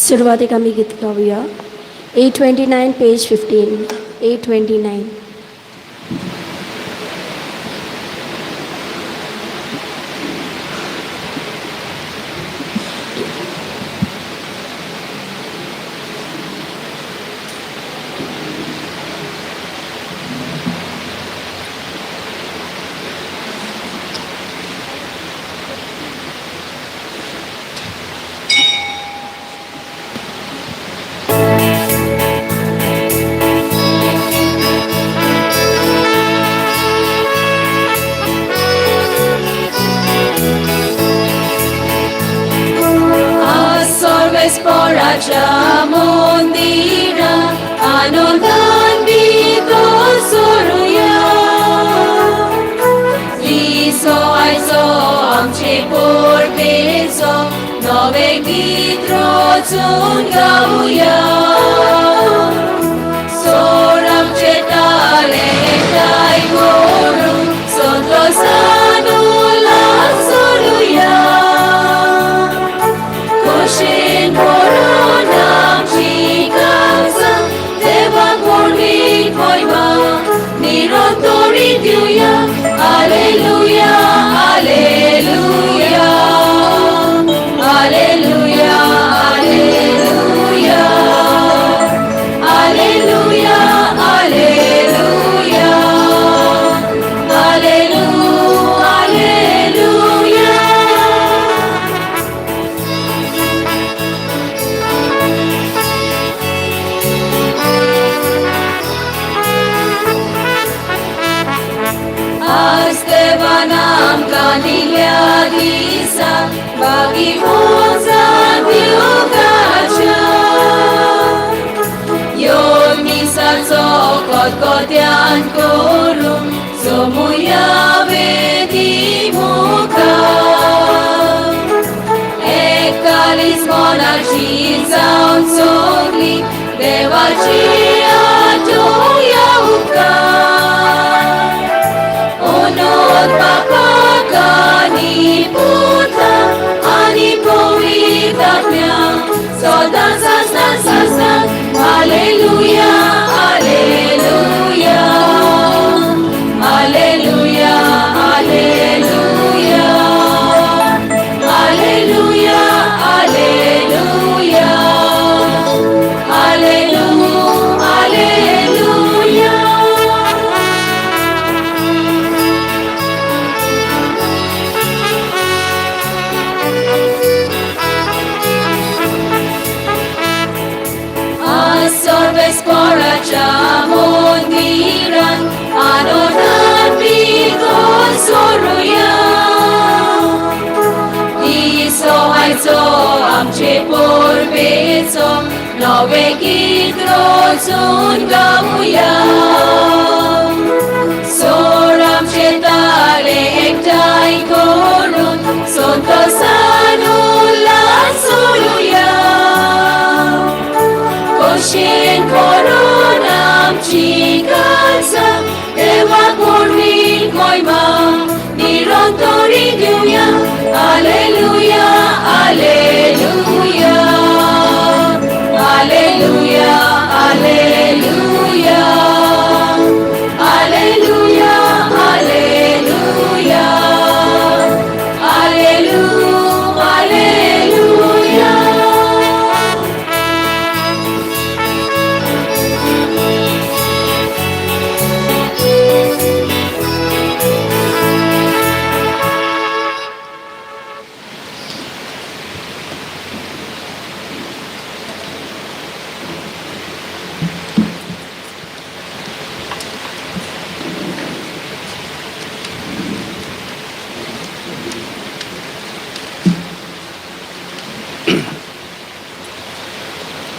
शुरुआती कमी गीत गाऊया. 829 page 15. 829.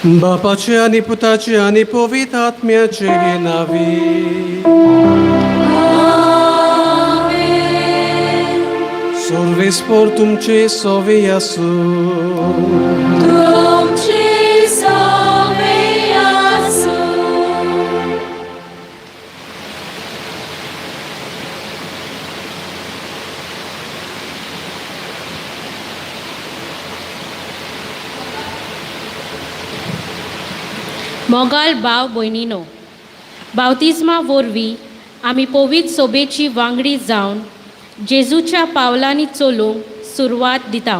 Bapace ani putace ani povitatmia ce navi. Amen. Sorve sportum ce soviasu. Dum ce soviasu. मोगाल भाव भयणीनो, बावतिजमा वरवीं आमी पवित्र सोबेची वांगडी जावन जेजूच्या पावलांनी चलूंक सुरवात दिता.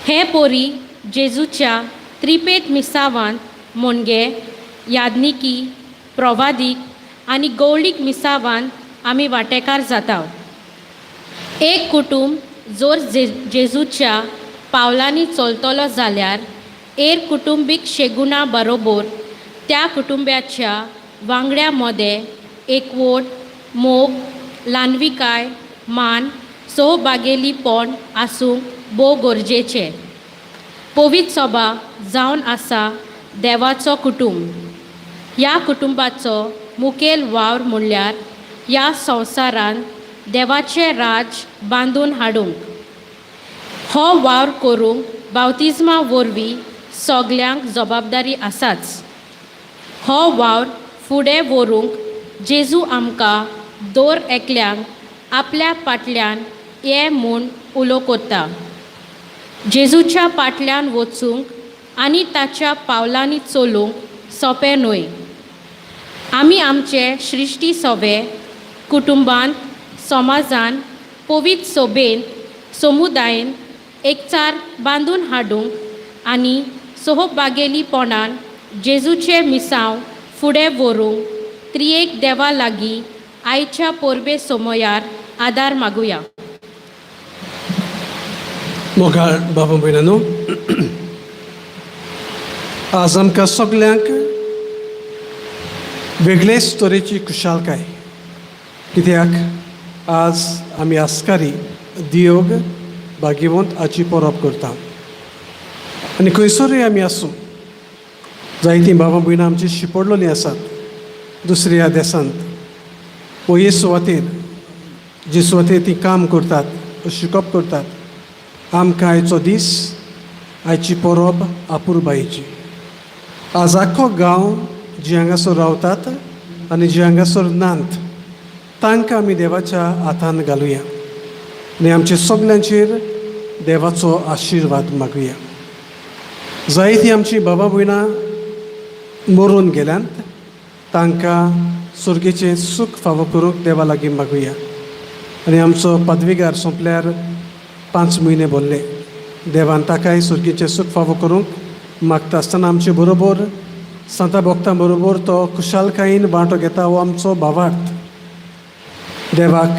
हे पोरी जेजूच्या त्रिपेट मिसावांत मोणगे, यादनिकी, प्रवादीक आनी गवळीक मिसावांत आमी वांटेकार जाता. एक कुटुंब जोर जेजूच्या पावलांनी चलतलो जाल्यार एर कुटुंबीक शेगुणा बरोबर त्या कुटुंब्याच्या वांगड्या मदें एकवट, मोग, ल्हानविकाय, मान, सहबागेलीपण आसूंक भोव गरजेचें. पवित्र सभा जावन आसा देवाचो कुटुंब. ह्या कुटुंबाचो मुखेल वावर म्हणल्यार ह्या संवसारांत देवाचें राज बांदून हाडूंक. हो वावर करूंक बावतिजमा वरवीं सगल्यांक जबाबदारी आसाच. हो वावर फुडें व्हरूंक जेजू आमकां दर एकल्यांक आपल्या फाटल्यान ये म्हूण उलो कोत्ता. जेजूच्या फाटल्यान वचूंक आनी ताच्या पावलांनी चलूंक सोंपें न्हय. आमी आमचे श्रिश्टी सवे कुटुंबांत, समाजान, पवित्र सोबेन, समुदायान एकचार बांदून हाडूंक आनी सहबागेलीपणान जेजूचे मिसांव फुडें व्हरूंक त्रियेक देवा लागीं आयच्या परबे समयार आदार मागुया. मोगाळ बाबा भयणानो, आज आमकां सगल्यांक वेगळेच तरेची खुशालकाय. कित्याक आज आमी आस्कारी दियोग भाग्यवंत हाची परब करता. आनी खंयसरूय आमी आसूं, जायतीं बाबा भयणां आमची शिपडलेलीं आसात दुसऱ्या देशांत. वो हे सुवातेर जे सुवातेर तीं काम करतात, शिकप करतात. आमकां आयचो दीस, आयची परब आपुरबायेची. आज आख्खो गांव जे हांगासर रावतात आनी जे हांगासर नात, तांकां आमी देवाच्या हातान घालुया आनी आमच्या सगल्यांचेर देवाचो आशिर्वाद मागुया. जायतीं आमची बाबा भयणां मरून गेल्यांत, तांकां सुर्गेचें सूख फावो करूंक देवा लागीं मागुया. आनी आमचो पदवीगार सोंपल्यार 5 म्हयने भरले. देवान ताकाय सुर्गेचें सूख फावो करूंक मागता आसतना आमचे बरोबर संता भक्तां बरोबर तो खुशालकायेन वांटो घेता हो आमचो भावार्थ. देवाक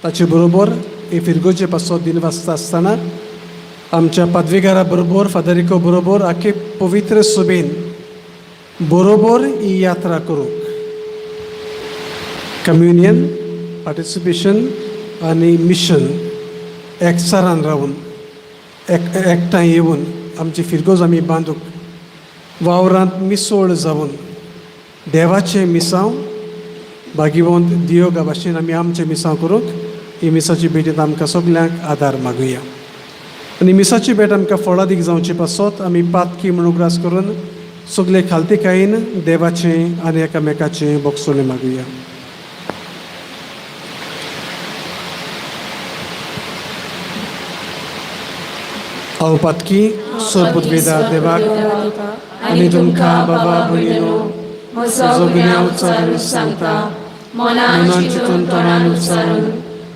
ताचे बरोबर हे फिरगोचे पासो दिनवासता आसतना आमच्या पदवीगारा बरोबर, फादरिको बरोबर, आख्खे पवित्र सोबेन बरोबर ही यात्रा करूंक. कम्युनियन, पार्टिसिपेशन आनी मिशन एकचारान रावन एकठांय येवन आमची फिरगोज आमी बांदूंक, वावरांत मिसळ जावन देवाचें मिसांव भाग्यवंत दियोगा भाशेन आमी आमचें मिसांव करूंक ही मिसाची भेटींत आमकां सगल्यांक आदार मागुया. आनी मिसाची भेट आमकां फळादीक जावचे पासत आमी पातकी म्हणून उगडास करून सगळे खालतीकायेन देवाचें आनी एकामेकाचें बोगसोलें मागुया. हांव पातकी सोरपुतवेदा देवाक आनी तुमकां बाबा भयणीनो म्हजो गुन्यांव उच्चारून सांगता. मनान चिंतून तोंडान उच्चारून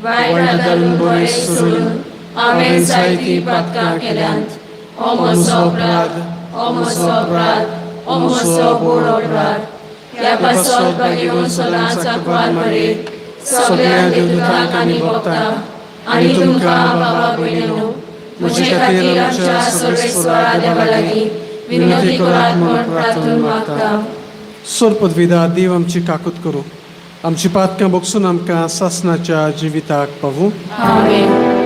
वायट घालून बळी सोडून हांवें जायतीं पातकां केल्यांत. हो म्हजो अपराध, हो म्हजो अपराध, हो म्हजो बोड अपराध. ह्या पासत भाग्यवंत सदांच आंकवार मरे सगळ्या देवदूतांक आनी भक्तांक आनी तुमकां बाबा भयणीनो म्हजे खातीर आमच्या सर्वेस्वरा देवा लागीं विनंती करात म्हूण प्रार्थना मागता. सोरपदविदा देव आमची काकूत करूं, आमची पातकां बोगसून आमकां सासणाच्या जिविताक पावूं. आमेन.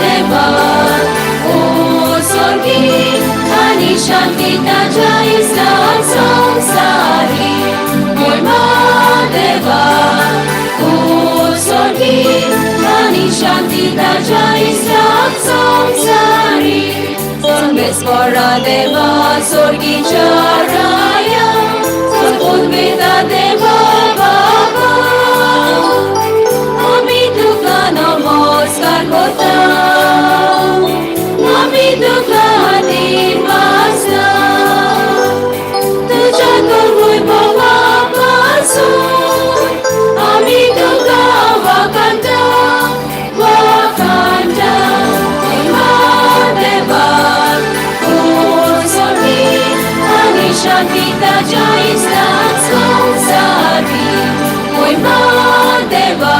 देवा ओ स्वर्गी आणि शांती ताच्या इस्रात संसारी महिमा देवा ओ स्वर्गी आणि शांती ताच्या इस्रात संसारी संवेस्परा देवा स्वर्गीच्या राया सद्भुता देवा बाबा आम्ही तुका नमस्कार करता आम्ही तुका दिवासा तुझ्या कर्मोय भावापासून आम्ही तुका वाकांता महिमा देवा ओ स्वर्गी आणि शांती ताच्या इस्रात संसारी महिमा देवा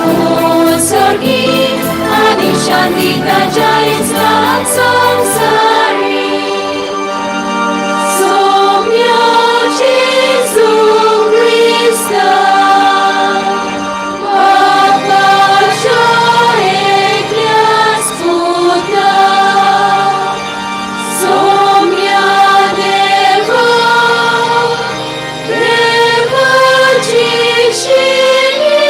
ओ स्वर्गी आणि शांती ताच्या इस्रात संसारी सौम्या जेजू ख्रिस्ता बापाच्या एकल्यास पुता सौम्या देवा देवाची शिणी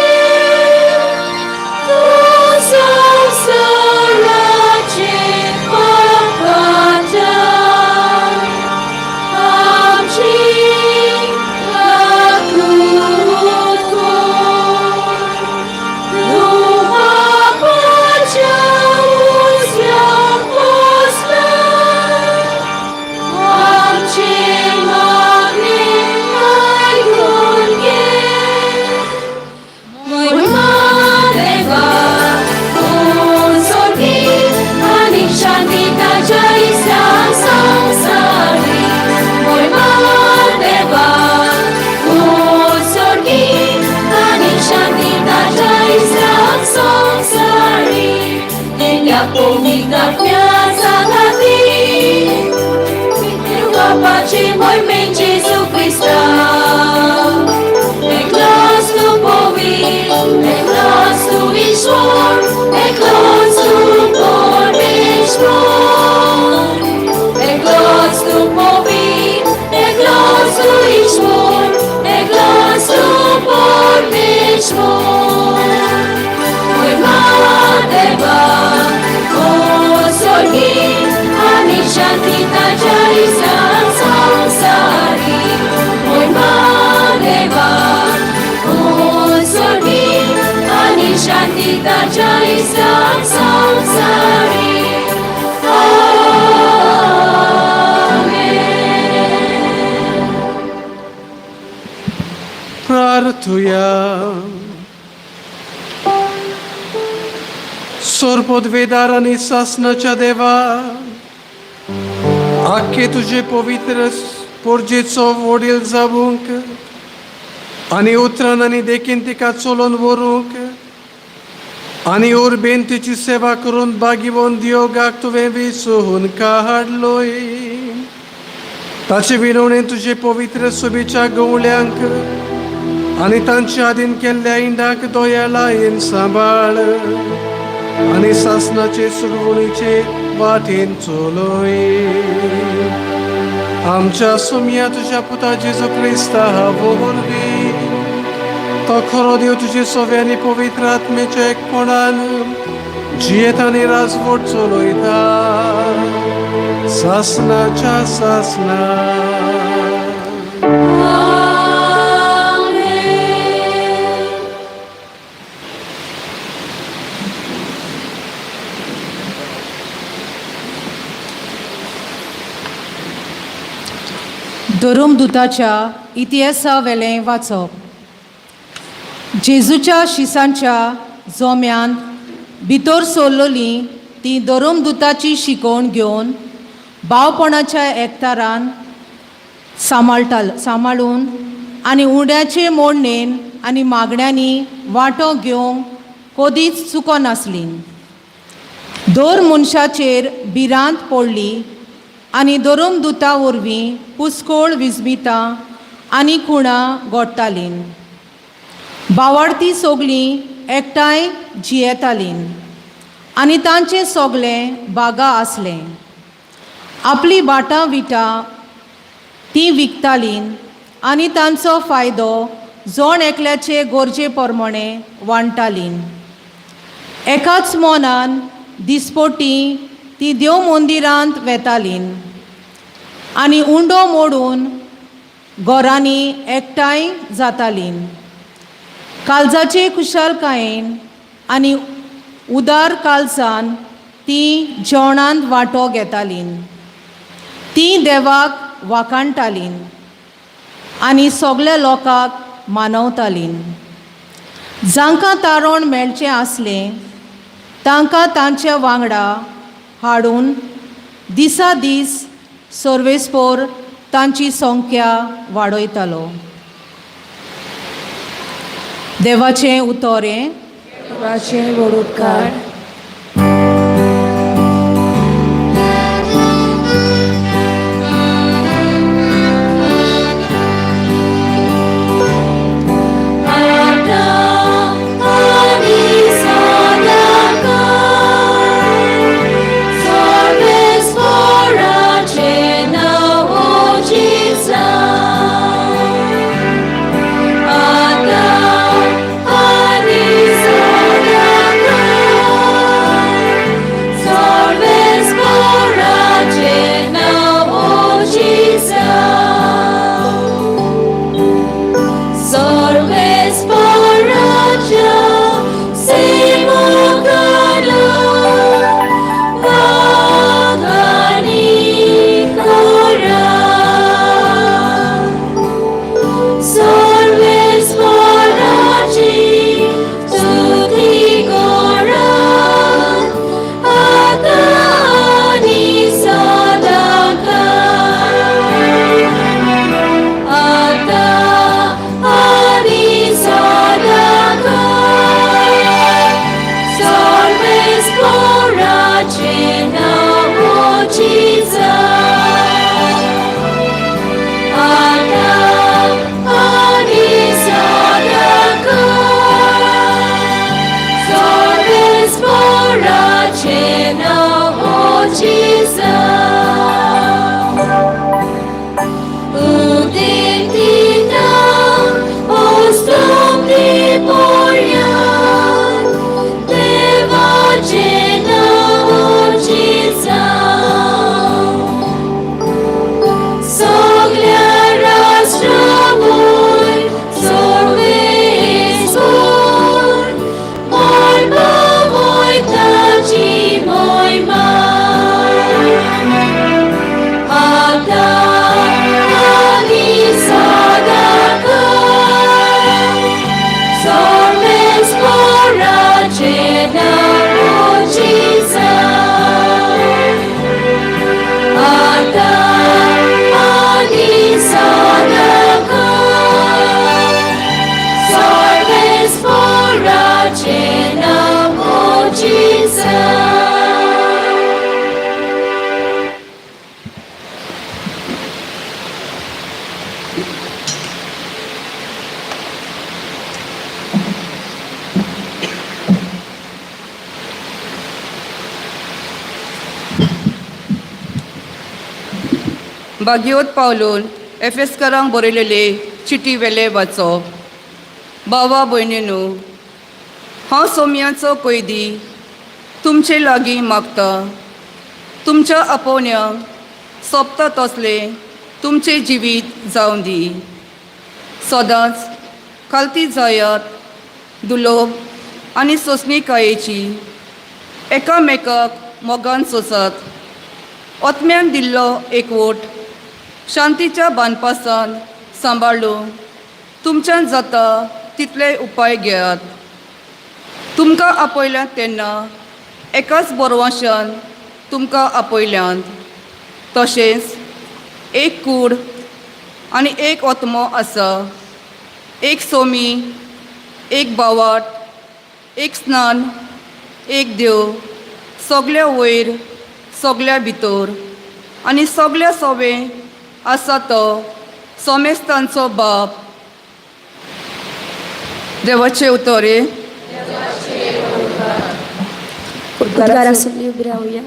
तू संसाराचे पापाचा आमची लाकूड तू बापाच्या उजव्या बसला आमची मागणी ऐकून घे महिमा देवा ओ स्वर्गी आणि शांती ताच्या इस्रात संसारी महिमा देवा ओ स्वर्गी आणि शांती ताच्या इस्रात संसारी त्या पवित्रात्म्याचा खातीर बापाची मोहिमेन जेजू ख्रिस्ता एकलाच तू पवित्र एकलाच तू ईश्वर एकलाच तू परमेश्वर एकलाच तू पवित्र एकलाच तू ईश्वर एकलाच तू परमेश्वर महिमा देवा ओ स्वर्गी आणि शांती ताच्या इस्रात संसारी महिमा देवा ओ स्वर्गी आणि शांती ताच्या इस्रात संसारी प्रार्थुया सर्वोद्वेदार आणि शासनाच्या देवा आख्खे तुझे पवित्र पोरजेचो वडील जावूंक आनी उतरान आनी देखीन तिका चलोवन व्हरूंक आनी उर्बेन तिची सेवा करून बागिवोन दियोगाक तुवें विसरून काडलोय ताचे विनवणेन तुजे पवित्र सुबेच्या गवळ्यांक आनी तांचे आदीन केल्ल्या इंडाक दोयालायेन सांबाळ आनी शासनाचे सुरवणीचे वाटेन चलोय आमच्या सुमया तुझ्या पुता जेजू क्रिस्ता वरवी तो खरो देव तुजे सोव्यांनी पवित्र आत्मेच्या एकपणान जियेत आनी राजवट चलयता शासनाच्या शासना धर्मदूताच्या इतिहासा वेलें वाचप जेजूच्या शिसांच्या जोम्यान भितर सरलोलीं ती धर्मदूताची शिकवण घेवन भावपणाच्या एकतारान सांबाळून आनी उड्याचे मोडणेन आनी मागण्यांनी वांटो घेवंक कधीच चुको नासलीं दर मनशाचेर भिरांत पडली आनी धर्मदूता वरवीं पुस्कोळ विजबितां आनी खुणां घडटालीं भावार्थी सोगलीं एकठांय जियेतालीं आनी तांचें सोगलें बागा आसलें. आपली बाटां विटां तीं विकतालीं आनी तांचो फायदो जोण एकल्याचे गोरजे प्रमाणे वांटतालीं. एकाच मोनान दिसपोटी ती देव मंदिरांत वेतालीं आनी उंडो मोडून घरांनी एकठांय जातालीं. काळजाचे कुशलकायेन आनी उदार काळजान ती जेवणांत वांटो घेतालीं. ती देवाक वाखाणटालीं आनी सगल्या लोकांक मानवतालीं. जांकां तारण मेळचें आसलें तांकां तांच्या वांगडा हाडून दिसा दीस सर्वेस्पोर तांची संख्या वाडयतालो. देवाचें उतोरें. देवाचें वडोदकार. भाग्योत पावलून एफेसकारांक बरयलेले चिटी वेले वाचप. भावा भयणीनो, हांव सोम्याचो कैदी तुमचे लागीं मागता. तुमच्या आपोवण्यांक सोंपता तसले तुमचे जिवीत जावं दी. सदांच खालती जायात दुलोभ आनी सोंसणीकायेची एकामेकाक मोगान सोंसात. ओतम्यान दिल्लो एकवोट शांतीच्या बांदपासान सांबाळूंक तुमच्यान जाता तितले उपाय घेयात. तुमकां आपयल्यात तेन्ना एकाच बोरवाशान तुमकां आपयल्यात. तशेंच एक कूड आनी एक ओतमो आसा, एक सोमी, एक बावाट, एक स्नान, एक देव, सगल्या वयर सगल्या भितर आनी सगल्या सोबे आसा तो सोमेस्तांचो बाप. देवाचे उतोरे. उद्गारासली उभी राहूया.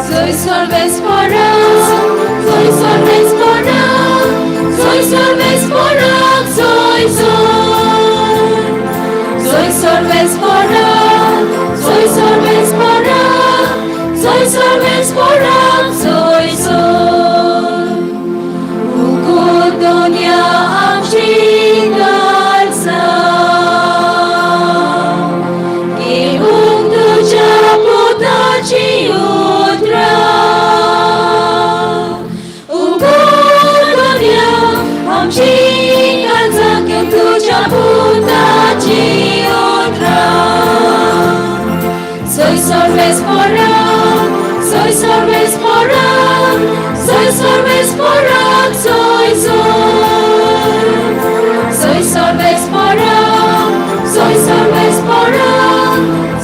Soy solves porak, soy solves porak, soy solves porak, soy solves porak, soy solves porak, soy solves porak, soy Ugodonia amshingal sa Givung tuja podaci utra Ugodonia amshingal sa Givung tuja podaci utra Soy solves porak, soy solves porak, soy solves porak, soy solves porak, soy solves porak,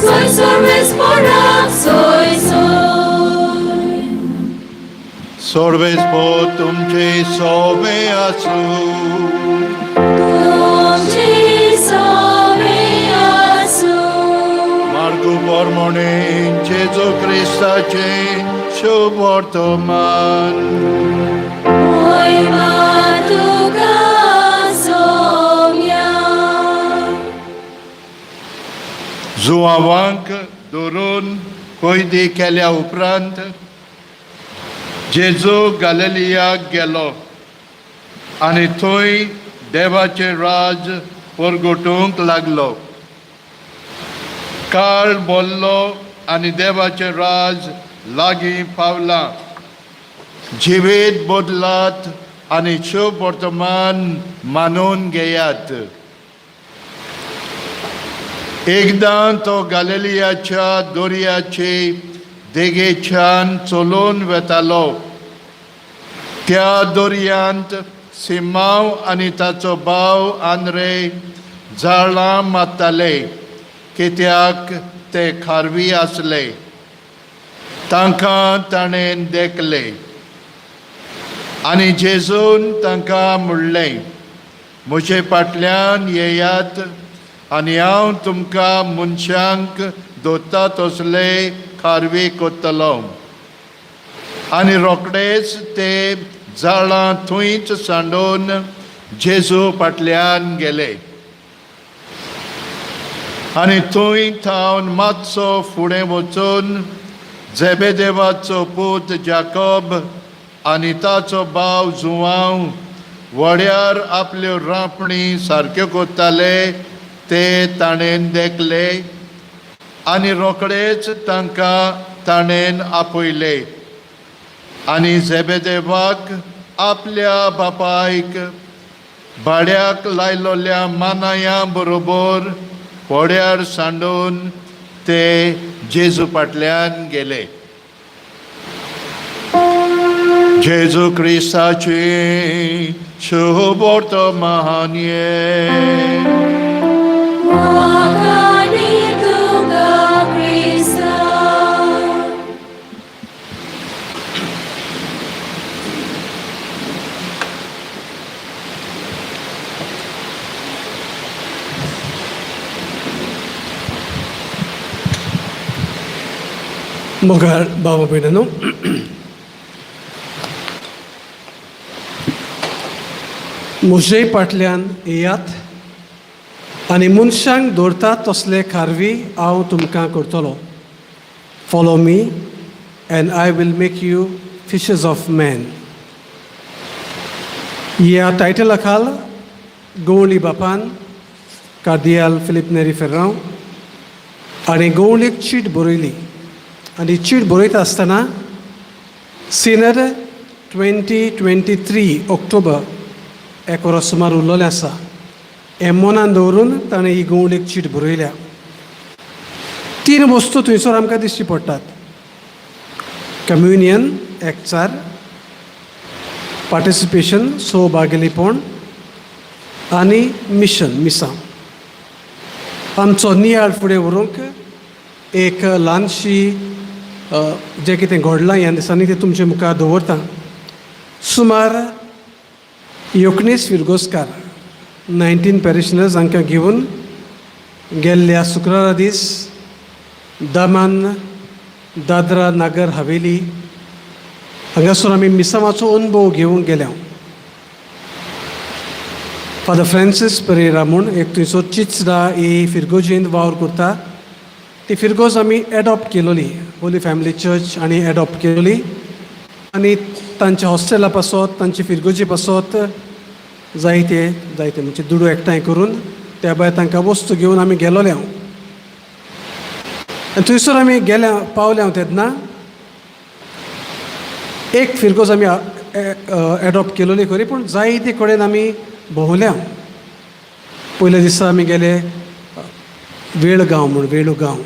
soy solves porak, soy Sorves po tumche sobe asu Tumci sobe asu Margu bormone Jezu Christa ce Sotman'tam Mhojea Tuka Xevunk Xevunk दुरून कोयदी केल्या उपरांत जेजू गलिलियाक गेलो आनी थंय देवाचे राज परगटूंक लागलो. काळ बोल्लो आनी देवाचे राज लागीं पावला. जिवीत बदलात आनी शुभ वर्तमान मानून घेयात. एकदां तो गलिलियाच्या दर्याचे देगेच्यान चलून वेतालो. त्या दर्यांत सिमांव आनी ताचो भाव आंद्रे झाडां मारताले कित्याक ते खारवी आसले. तांकां ताणें देखले आनी जेजून तांकां म्हणलें, म्हजे फाटल्यान येयात आनी हांव तुमकां मनशांक दोत्ता तसले खारवी कोत्तलो. आनी रोखडेच ते झाडां थंयच सांडून जेजू फाटल्यान गेले. आनी थंय थावन मातसो फुडें वचून झेबेदेवाचो पूत जाकोब आनी ताचो भाव जुआंव व्हड्यार आपल्यो रांपणी सारक्यो कोत्ताले ते ताणें देखले आनी रोखडेच तांकां ताणें आपयले. आनी झेबेदेवाक आपल्या बापायक भाड्याक लायलोल्या मानाया बरोबर व्हड्यार सांडून ते जेजू फाटल्यान गेले. जेजू क्रिस्ताची शुभ वर्तमान Wakani Tuka Krista मोगाळ भाव भयणांनो, म्हजे फाटल्यान येयात आनी मनशांक दवरतात तसले खारवी हांव तुमकां करतलो. Follow me and I will make you fishers of man. ह्या टायटला खाल गवळी बापान कार्दियल फिलीप नेरी फेर्रांव आनी गवळीक चीट बरयली. आनी चीट बरयता आसतना सिनर 2023 ऑक्टोबर एक वरा सुमार उरलेलें आसा. हें मनान दवरून ताणें ही गवळीक चीट बरयल्या. 3 वस्तू थंयसर आमकां दिश्टी पडटात. कम्युनियन एकचार, पार्टिसिपेशन सहभागिलीपण आनी मिशन मिसां. आमचो नियाळ फुडें व्हरूंक एक ल्हानशी जें कितें घडलां ह्या दिसांनी तें तुमचे मुखार दवरता. सुमार 19 फिरगोस्कार 19 पॅरिशनर्स हांकां घेवन गेल्ल्या शुक्रारा दीस दमन, दादरा नागर हवेली हांगासर आमी मिसावाचो अनुभव घेवंक गेल्या. फादर फ्रांसीस पेरेरा म्हूण एक थंयसर चिचरा ही फिरगोजींत वावर करता. ती फिरगोज आमी एडॉप्ट केलोली, होली फॅमिली चर्च आनी एडॉप्ट केलोली. आनी तांच्या हॉस्टेला पासत, तांचे फिरगोजी पासत जायते म्हणजे दुडू एकठांय करून त्या भायर तांकां वस्तू घेवन आमी गेलोले. आनी थंयसर आमी पावल्या तेन्ना एक फिरगोज आमी एडॉप्ट केलोली खरी, पूण जायते कडेन आमी भोंवल्या. पयल्या दिसा आमी गेले वेळगांव म्हूण, वेळुगांव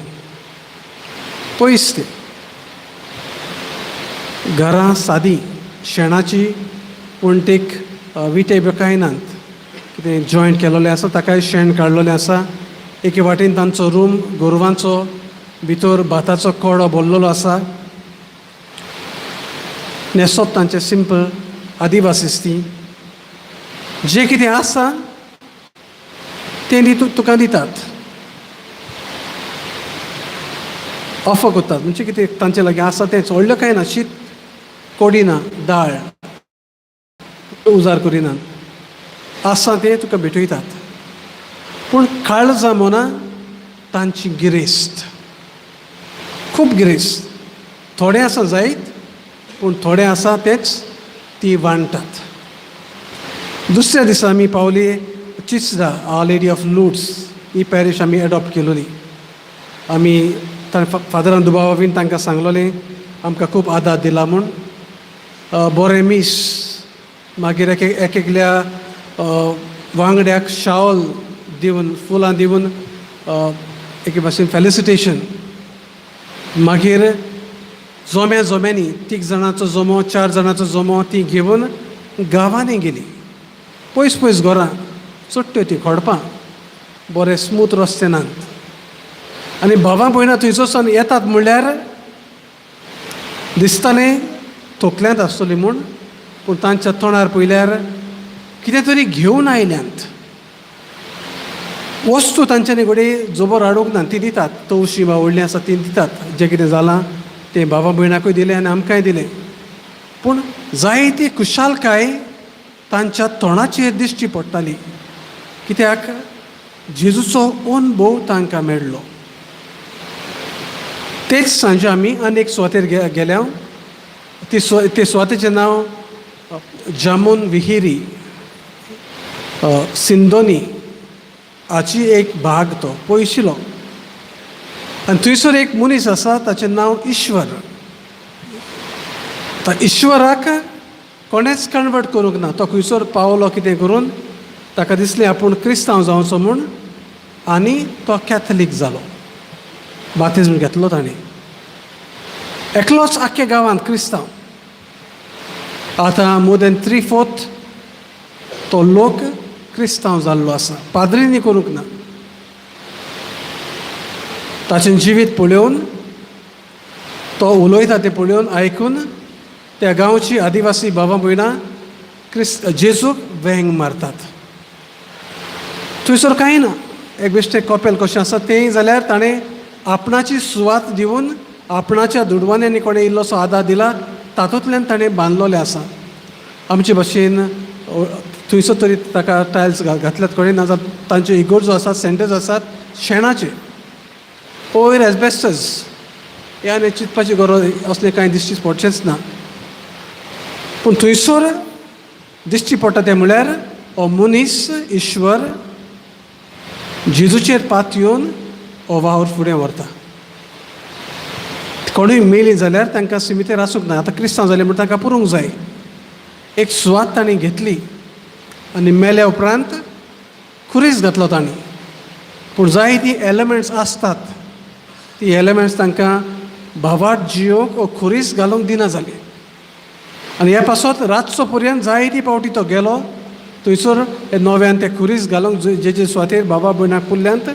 पयस ते घरां सादी शेणाची, पूण तेक विटे बेकायनात, कितें जॉयंट केलोलें आसा ताकाय शेण काडलोलें आसा. एके वाटेन तांचो रूम गोरवांचो, भितर भाताचो कडो भरलेलो आसा. न्हेसप तांचें सिंपल आदिवासीच ती. जें कितें आसा तें तुका दितात, ऑफर करतात. म्हणजे कितें तांचे लागीं आसा तेंच, व्हडलें कांय ना, शीत कोडिना, दाळ उजार करिनात, आसा तें तुका भेटयतात. पूण काळजां म्हणा तांची गिरेस्त, खूब गिरेस्त. थोडें आसा जायत, पूण थोडें आसा तेंच ती वांडटात. दुसऱ्या दिसा आमी पावली चिचरा, आवर लेडी ऑफ लूड्स ही पॅरीश आमी एडॉप्ट केलोली. आमी फादरान दुबावा बीन तांकां सांगलोलें आमकां खूब आदार दिला म्हूण. बरें मीस, मागीर एकल्या वांगड्याक शावल दिवन, फुलां दिवन एके भाशेन फेलिसिटेशन. मागीर जोम्यांनी 3 जाणांचो जोमो, 4 जाणांचो जोमो ती घेवन गांवांनी गेली. पयस पयस घरां, चोट्ट्यो ती खोडपां, बरें स्मूथ रस्ते नात. आनी भावां भयणां थंयसरसान येतात म्हणल्यार दिसतालें तोकल्यांत आसतलीं म्हूण, पूण तांच्या तोंडार पळयल्यार कितें तरी घेवन आयल्यांत. वस्तू तांच्यांनी घडये जोबोर हाडूंक ना, ती दितात. तवशीं वा व्हडलीं आसा ती दितात. जें कितें जालां तें भावां भयणाकूय दिलें आनी आमकांय दिलें. पूण जायती खुशालकाय तांच्या तोंडाचेर दिश्टी पडटाली, कित्याक जेजूचो अनुभव तांकां मेळ्ळो. तेच सांजे आमी आनी एक सुवातेर गेल्या. ते सुवातेचें नांव जामून विहिरी, सिंधोनी हाची एक भाग तो पयशिलो. आनी थंयसर एक मनीस आसा, ताचें नांव ईश्वर. ईश्वराक कोणेच कन्वर्ट करूंक ना. तो खंयसर पावलो कितें करून, ताका दिसलें आपूण क्रिस्तांव जावचो म्हूण, आनी तो कॅथलीक जालो. बातिजम घेतलो ताणें. एकलोच आख्ख्या गांवांत क्रिस्तांव. आतां मोर दॅन 3/4 तो लोक क्रिस्तांव जाल्लो आसा. पाद्रींनी करूंक ना. ताचें जिवीत पळोवन, तो उलयता तें पळोवन आयकून त्या गांवची आदिवासी भावां भयणां जेजूक वेंग मारतात. थंयसर कांय ना, एक बेश्टें कपेल कशें आसा तेंय जाल्यार ताणें आपणाची सुवात दिवन आपणाच्या दुडवान्यांनी कोणें इल्लोसो आदार दिला, तातूंतल्यान ताणें बांदलोलें आसा. आमचे भाशेन थंयसर तरी ताका टायल्स घातल्यात कोणें, नाजाल्यार तांच्यो इगोर्जो आसात, सेंटर्स आसात शेणाचे, वयर एस्बेस्टस. हे आनी चिंतपाची गरज असलें कांय दिश्टी पडचेंच ना. पूण थंयसर दिश्टी पडटा तें म्हळ्यार हो मनीस ईश्वर जेजूचेर पात येवन हो वावर फुडें व्हरता. कोणूय मेलीं जाल्यार तांकां सिमितेर आसूंक ना. आतां क्रिस्तांव जालें म्हण तांकां पुरूंक जाय. एक सुवात ताणें घेतली आनी मेल्या उपरांत खुरीस घातलो ताणें. पूण जाय ती एलिमेंट्स आसतात, ती एलिमेंट्स तांकां भावार्थ जियोंक वो खुरीस घालूंक दिना जाली. आनी ह्या पासत रातचो पर्यंत जायती पावटी तो गेलो. थंयसर नव्यान ते खुरीस घालूंक जे सुवातेर बाबा भयणाक पुरल्यांत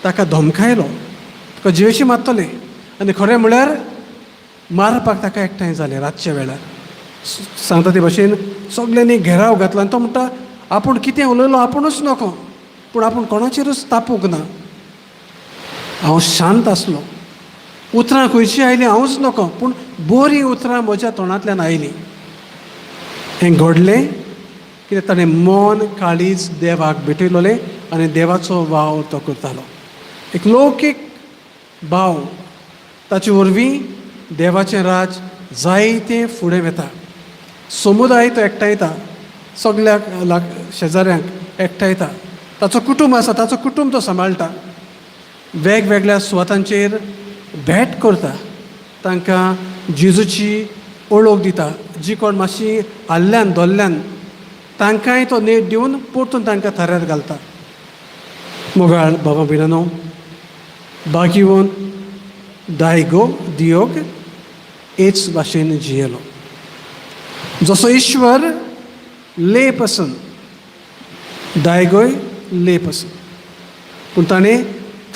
ताका धमकायलो, तुका जेशी मारतलें. आनी खरें म्हळ्यार मारपाक ताका एकठांय जाले रातच्या वेळार. सांगता ते भाशेन सगल्यांनी घेराव घातलो आनी तो म्हणटा आपूण कितें उलयलो आपुणूच नको, पूण आपूण कोणाचेरूच तापूंक ना. हांव शांत आसलो. उतरां खंयचीं आयलीं हांवूच नको, पूण बरीं उतरां म्हज्या तोंडांतल्यान आयलीं. हें घडलें कित्याक ताणें मन काळीज देवाक भेटयलोलें आनी देवाचो वाव तो करतालो. एक लौकीक भाव, ताचे वरवीं देवाचें राज जायतें फुडें वता. समुदाय तो एकठांयता, सगल्या शेजाऱ्यांक एकठांयता. ताचो कुटूंब आसा, ताचो कुटूंब तो सांबाळटा. वेगवेगळ्या सुवातांचेर भेट करता, तांकां जेजूची ओळख दिता. जी कोण मातशी आल्ल्यान दोल्ल्यान तांकांय तो नेट दिवन परतून तांकां थऱ्यार घालता. मोगाळ भावा भयणांनो, बागिवून दियोग हेच भाशेन जियेलो. जसो ईश्वर ले पसन, दायगोय ले पसन, पूण ताणें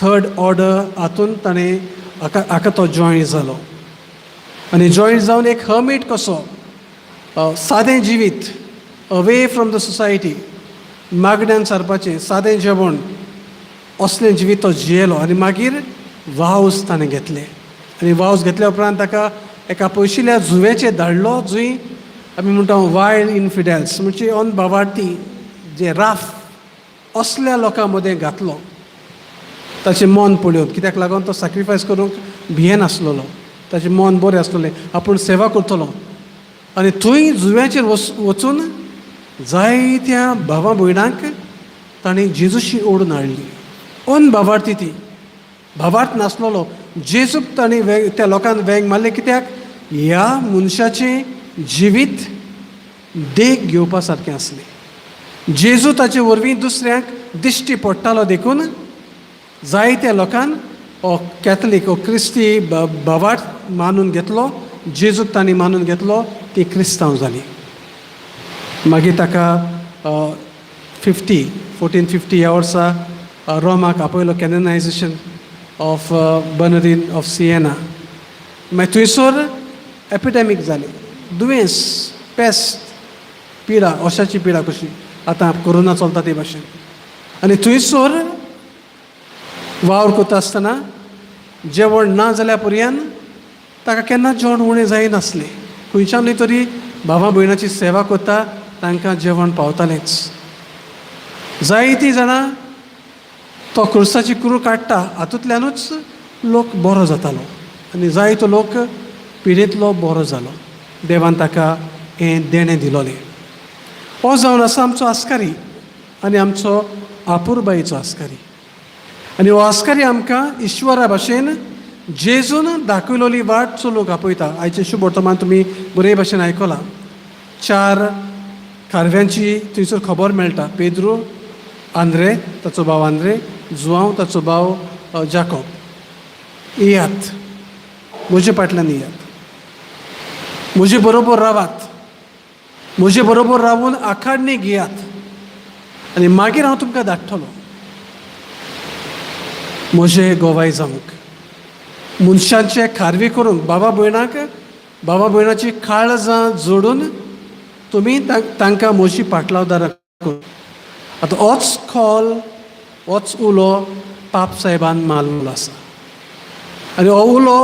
थर्ड ऑर्डर हातून ताणें हाका तो जॉयन जालो. आनी जॉयन जावन एक हर्मीट कसो सादें जिवीत, अवे फ्रॉम द सोसायटी, मागण्यांत सरपाचें सादें जेवण, असलें जिवीत तो जियेलो. आनी मागीर वावज ताणें घेतले. आनी वावज घेतल्या उपरांत ताका एका पयशिल्ल्या जुवेचेर धाडलो, जंय आमी म्हणटा वायल्ड इन्फिडेल्स म्हणजे अनभावार्थी जे राफ असल्या लोकां मदें घातलो. ताचें मन पळोवन, कित्याक लागून तो सॅक्रिफायस करूंक भियेनासलेलो. ताचें मन बरें आसलेलें, आपूण सेवा करतलो. आनी थंय जुव्याचेर वचून जायत्या भावा भयणांक ताणें जेजूशी ओडून हाडली. अनभावार्थी ती, भावार्थ नासलेलो. जेजूक ताणें त्या लोकांक वेग मारलें, कित्याक ह्या मनशाचें जिवीत देख घेवपा सारकें आसलें. जेजू ताचे वरवीं दुसऱ्यांक दिश्टी पडटालो देखून जायत्या लोकांक हो कॅथलीक हो क्रिस्ती भावार्थ मानून घेतलो. जेजूक तांणी मानून घेतलो, ती क्रिस्तांव जाली. मागीर ताका 1450 ह्या वर्सा रोमाक आपयलो कॅननायजेशन ऑफ बर्नरीन ऑफ सिएना. मागीर थंयसर एपिडेमीक जाली, दुयेंस, पेस्ट, पिडा, ओशाची पिडा कशी आतां कोरोना चलता ते भाशेन. आनी थंयसर वावर करता आसतना जेवण ना जाल्या पर्यंत ताका केन्ना जेवण उणें जायनासलें. खंयच्यानूय तरी भावा भयणाची सेवा करता तांकां जेवण पावतालेंच. जायतीं जाणां तो क्रुसाची क्रू काडटा हातूंतल्यानूच लोक बरो जातालो आनी जायतो लोक पिडेंतलो बरो जालो. देवान ताका हें देणें दिलोलें. हो जावन आसा आमचो आस्कारी आनी आमचो आपुरबायेचो आस्कारी. आनी हो आस्कारी आमकां इश्वरा भाशेन जेजून दाखयलोली वाट चलूंक आपयता. आयचें शुभ वर्तमान तुमी बरे भाशेन आयकलां. 4 खारव्यांची थंयसर खबर मेळटा. पेद्रू, आंद्रे ताचो भाव आंद्रे, जुआंव ताचो भाव जाकोब. येयात, म्हजे फाटल्यान येयात, म्हजे बरोबर रावात, म्हजे बरोबर रावून आखाडणी घेयात आनी मागीर हांव तुमकां धाडटलो. म्हजे गोवाय जावंक, मनशांचे खारवी करूंक, बाबा भयणाची काळजां जोडून तुमी तांकां म्हजी पाटलावदार करूं. आतां होच कॉल, होच उलो पाप साहेबान मारलेलो आसा. आनी हो उलो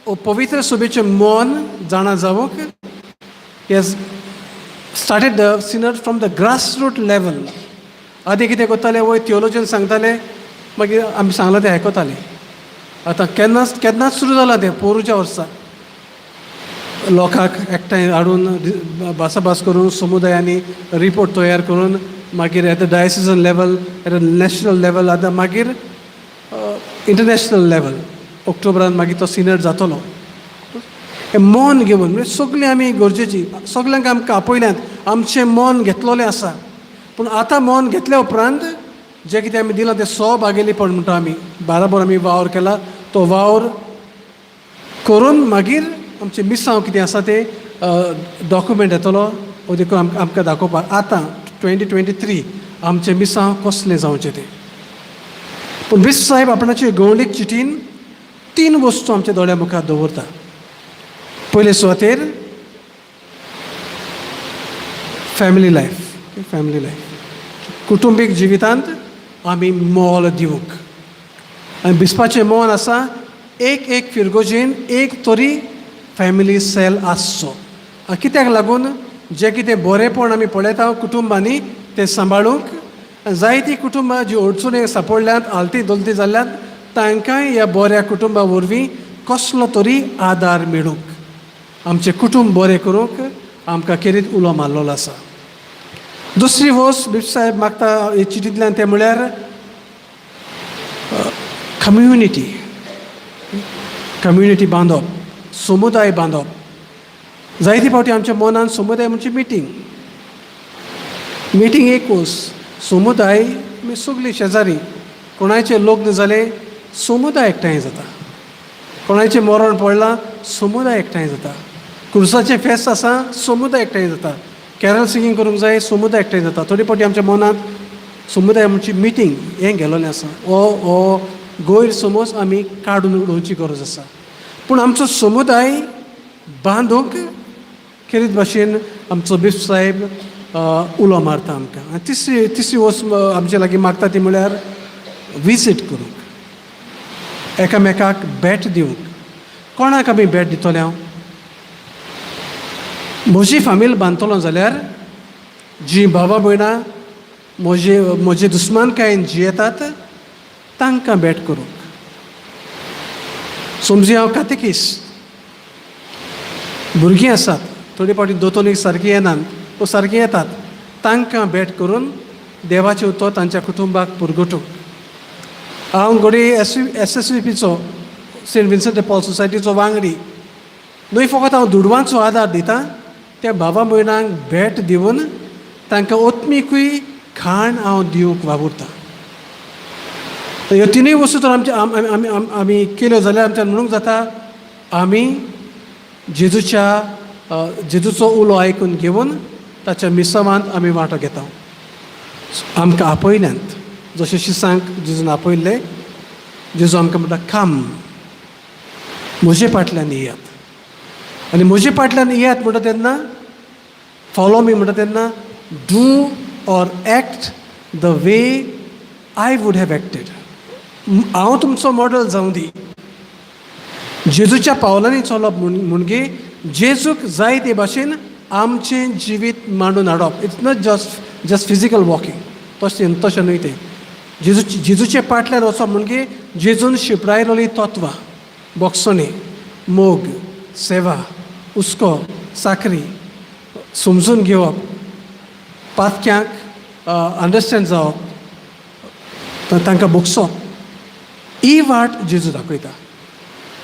हो पवित्र सभेचें मन जाणा जावंक हे started the Sinner from the grassroot level. आदी कितें करताले, वय थियोलॉजीन सांगताले, मागीर आमी सांगलां तें आयकताले. आतां केन्नाच सुरू जालां तें पोरूच्या वर्सा. लोकांक एकठांय हाडून भासाभास करून समुदायांनी रिपोर्ट तयार करून मागीर at the decision level, at the national level, आतां मागीर इंटरनॅशनल लेवल ऑक्टोबरान मागीर तो सिनर जातलो. हें मन घेवन म्हणजे सगळीं आमी गरजेची, सगल्यांक आमकां आपयल्यांत आमचें मन घेतलोलें आसा. पूण आतां मन घेतल्या उपरांत जें कितें आमी दिलां तें भागेलीपण म्हणटा आमी, बाराबर आमी वावर केला. तो वावर करून मागीर आमचें मिसांव कितें आसा तें डॉक्युमेंट येतलो, हो देखून आमकां दाखोवपाक. आतां 2023 आमचें मिसांव कसलें जावचें तें. पूण बिस्त साहेब आपणाचे गवंडीक चिटीन 3 वस्तू आमच्या दोळ्या मुखार दवरता. पयले सुवातेर फॅमिली लायफ कुटुंबीक जिवितांत आमी मोल दिवंक आनी दिसपाचें मोल आसा एक फिरगोजेन एक तरी फॅमिली सेल आसचो कित्याक लागून जें कितें बरेंपण आमी पळयता कुटुंबांनी तें सांबाळूंक जायतीं कुटुंबां जीं अडचणेक सांपडल्यांत आलती दोलती जाल्ल्यात तांकांय ह्या बऱ्या कुटुंबा वरवीं कसलो तरी आदार मेळूंक आमचें कुटुंब बरें करूंक आमकां खेरीत उलो मारलेलो आसा दुसरी वस्त बिश्प साहेब मागता हे चिटींतल्यान तें म्हळ्यार कम्युनिटी बांदप समुदाय बांदप जायते फावटी आमच्या मनान समुदाय म्हणजे मिटींग एक वस्त समुदाय सगळीं शेजारी कोणाचें लग्न जालें समुदाय एकठांय जाता कोणाचें मरण पडलां समुदाय एकठांय जाता कुर्साचें फेस्त आसा समुदाय एकठांय जाता कॅरल सिंगींग करूंक जाय समुदाय एकठांय जाता थोडे फावटी आमच्या मनांत समुदाय म्हणजे मिटींग हें गेलोलें आसा हो गैरसमज आमी काडून उडोवची गरज आसा पूण आमचो समुदाय बांदूंक खेरीत भाशेन आमचो बिश्प साहेब उलो मारता आमकां आनी तिसरी वस्त आमचे लागीं मागता ती म्हळ्यार विजीट करूंक एकामेकाक भेट दिवंक कोणाक आमी भेट दितले हांव म्हजी फामील बांदतलो जाल्यार जीं भावां भयणां म्हजे दुस्मानकायेन जियेतात तांकां भेट करूंक समजी हांव कातेकिस्ट भुरगीं आसात थोडी फावटी दोतोनीक सारकीं येनात वो सारकीं येतात तांकां भेट करून देवाचें उतर तांच्या कुटुंबाक पुरगटूंक हांव घोडी SSVPचो सेंट विन्संट पॉल सोसायटीचो वांगडी न्हय फकत हांव दुडवांचो आदार दितां त्या भावां भयणांक भेट दिवन तांकां ओत्मीकूय खाण हांव दिवंक वावुरतां ह्यो तिनूय वस्तू तर आमी केल्यो जाल्यार आमच्यान म्हणूंक जाता आमी जेजूचो उलो आयकून घेवन ताच्या मिसवांत आमी वांटो घेता आमकां आपयल्यांत जशें शिसांक जेजून आपयल्लें जेजू आमकां म्हणटा काम म्हजे फाटल्यान येयात आनी म्हजे फाटल्यान येयात म्हणटा तेन्ना फॉलो मी म्हणटा तेन्ना do or act the way I would have acted हांव तुमचो मॉडल जावं दी जेजूच्या पावलांनी चलप म्हणजे जेजूक जाय ते भाशेन आमचें जिवीत मांडून हाडप it's not just physical walking तशें न्हय तें जेजूचे फाटल्यान वचप म्हणजे जेजून शिपरायलोलीं तत्वां बोगसणे मोग सेवा हुस्को साखरी समजून घेवप पातक्यांक अंडरस्टँड जावप तांकां बोगसप ही वाट जेजू दाखयता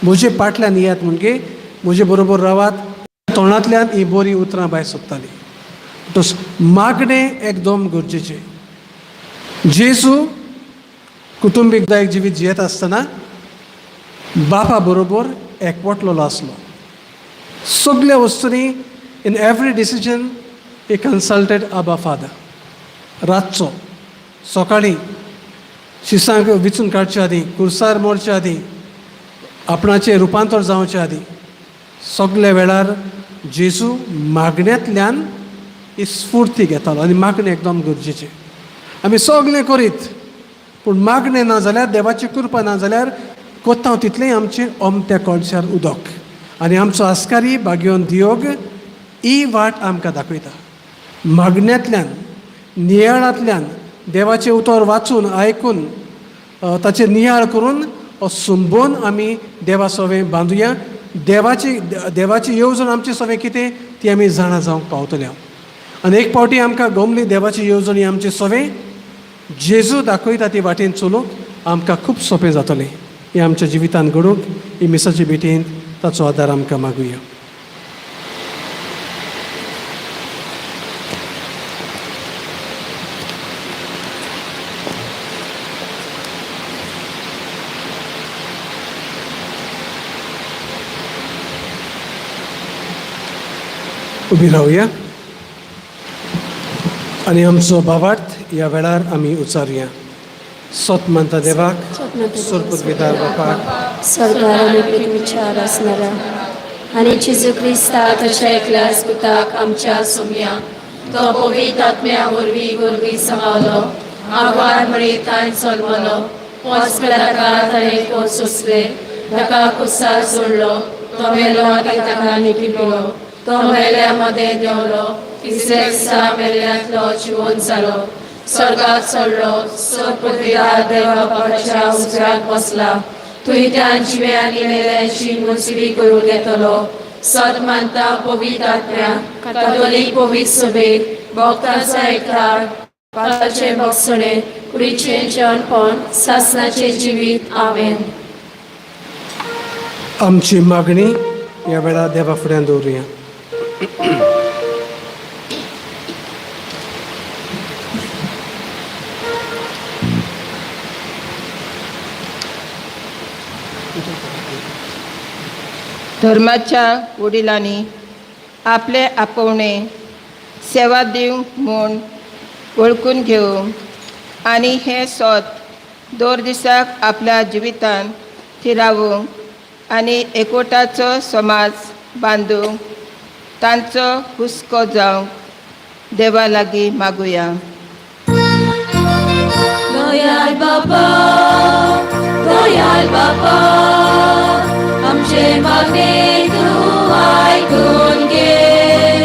म्हजे फाटल्यान येयात म्हणजे म्हजे बरोबर रावात तोंडांतल्यान ही बरी उतरां भायर सरतालीं मागणें एकदम गरजेचें जेजू कुटुंबीक जिवीत जियेत आसतना बापा बरोबर एकवटलेलो आसलो सगळ्या वस्तूंनी in every decision he consulted Abba Father. रातचो सकाळीं शिसांक विचून काडचे आदीं कुर्सार मोडचे आदीं आपणाचें रुपांतर जावचे आदीं सगळे वेळार जेजू मागण्यांतल्यान ही स्फूर्ती घेतालो आनी मागणें एकदम गरजेचें आमी सगळें करीत पूण मागणें ना जाल्यार देवाची कृपा ना जाल्यार कोत्तांव तितलें आमचें ओमत्या कळशार उदक आनी आमचो आस्कारी भाग्यवन दियोग ही वाट आमकां दाखयता मागण्यांतल्यान नियाळांतल्यान देवाचें उतर वाचून आयकून ताचें नियाळ करून सुंबोवन आमी देवा सवें बांदुया देवाची येवजण आमचे सवें कितें ती आमी जाणा जावंक पावतल्या आनी एक फावटी आमकां गमली देवाची येवजण ही आमचे सवें जेजू दाखयता ती वाटेन चलूंक आमकां खूब सोंपें जातलें हें आमच्या जिवितांत घडूंक ही मिसाची भेटेन ताचो आदार आमकां मागुया. उबी रावया आनी आमचो भावार्थ ह्या वेळार आमी उचारुया. सोतमांता देवाक सुरपत विदार बापाक स्वर्गार आनी पृथ्वीचेर आसणाऱ्या आनी जेजू क्रिस्ता ताच्या एकल्याच पुताक आमच्या सुम्या तो पवित्र आत्म्या वरवीं गुरवी समावलो आग्वाद मळीत ताणें चलवलो पोसपेला ताणें कोस सोंसले ताका कुसार सोडलो तो मेलो आनी ताका निखिलो तो मेल्या मध्ये देवलो तिसऱ्या दिसा मेल्यांतलो जिवंत जालो स्वर्गात चडलो पृथ्वीदार देवा बापाच्या उजव्याक बसला तुयत्यान जिवे आनी मेल्यांची मुजवी करून येतलो सतमांताम पवित्र आत्म्या कातोलीक पवित्र सभेक भक्तांचो एकठाण पापाचे भक्षणे कुडीचें जेवणपण सासणाचें जिवीत आमेन. आमची मागणी ह्या वेळार देवा फुड्यान दवरुया. धर्माच्या वडिलांनी आपले आपोवणे सेवा दिवंक म्हूण वळखून घेवंक आनी हे सोत दोर दिसाक आपल्या जिवितान थिरावूंक आनी एकवटाचो समाज बांदूंक तांचो हुस्को जावंक देवा लागीं मागुया. दयाल बापा आमचे मागणे तूं आयकून घे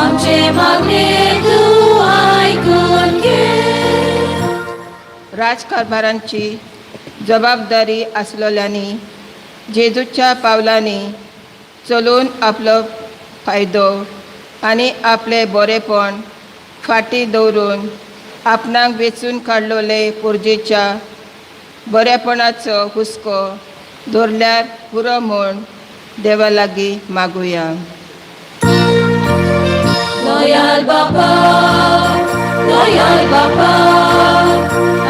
आमचे मागणे तूं आयकून घे. राजकारभारांची जबाबदारी आसलेल्यांनी जेजूच्या पावलांनी चलून आपलो फायदो आनी आपले बरेपण फाटीं दवरून आपणाक वेचून काडलोले पुर्जेच्या बरेपणाचो हुस्को दवरल्यार पुरो म्हूण देवा लागीं मागुया. दयाल बापा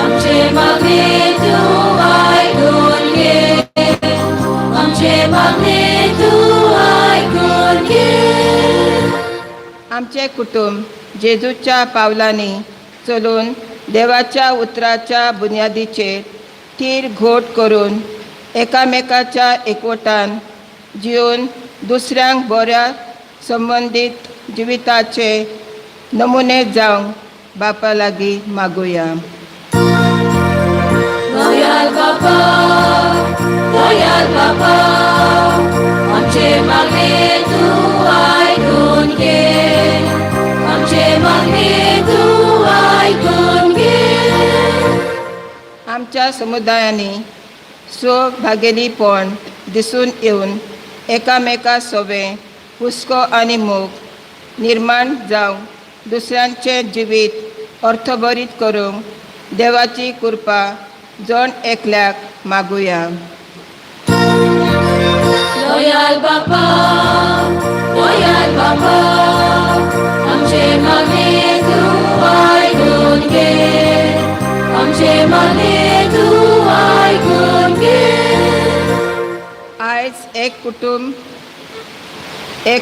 आमचे मागणे तूं आयकून घे आमचे मागणे तूं आयकून घे. आमचे कुटुंब जेजूच्या पावलांनी चलून देवाच्या उतराच्या बुन्यादीचेर थीर घोट करून एकामेकाच्या एकवटान जिवन दुसऱ्यांक बऱ्या संबंदीत जिविताचे नमुने जावंक बापा लागीं मागुया. दयाल बापा आमचे मागणे तूं आयकून घे आमचे मागणे तूं आयकून घे. आमच्या समुदायांनी स्वभागेलीपण दिसून येवन एकामेका सोबे हुस्को आनी मोग निर्माण जावंक दुसऱ्यांचें जिवीत अर्थभरीत करूंक देवाची कृपा जण एकल्याक मागुया. दयाल बापा आमचे मागणे तूं आयकून घे आमचे मागणे तूं आयकून घे. आयज एक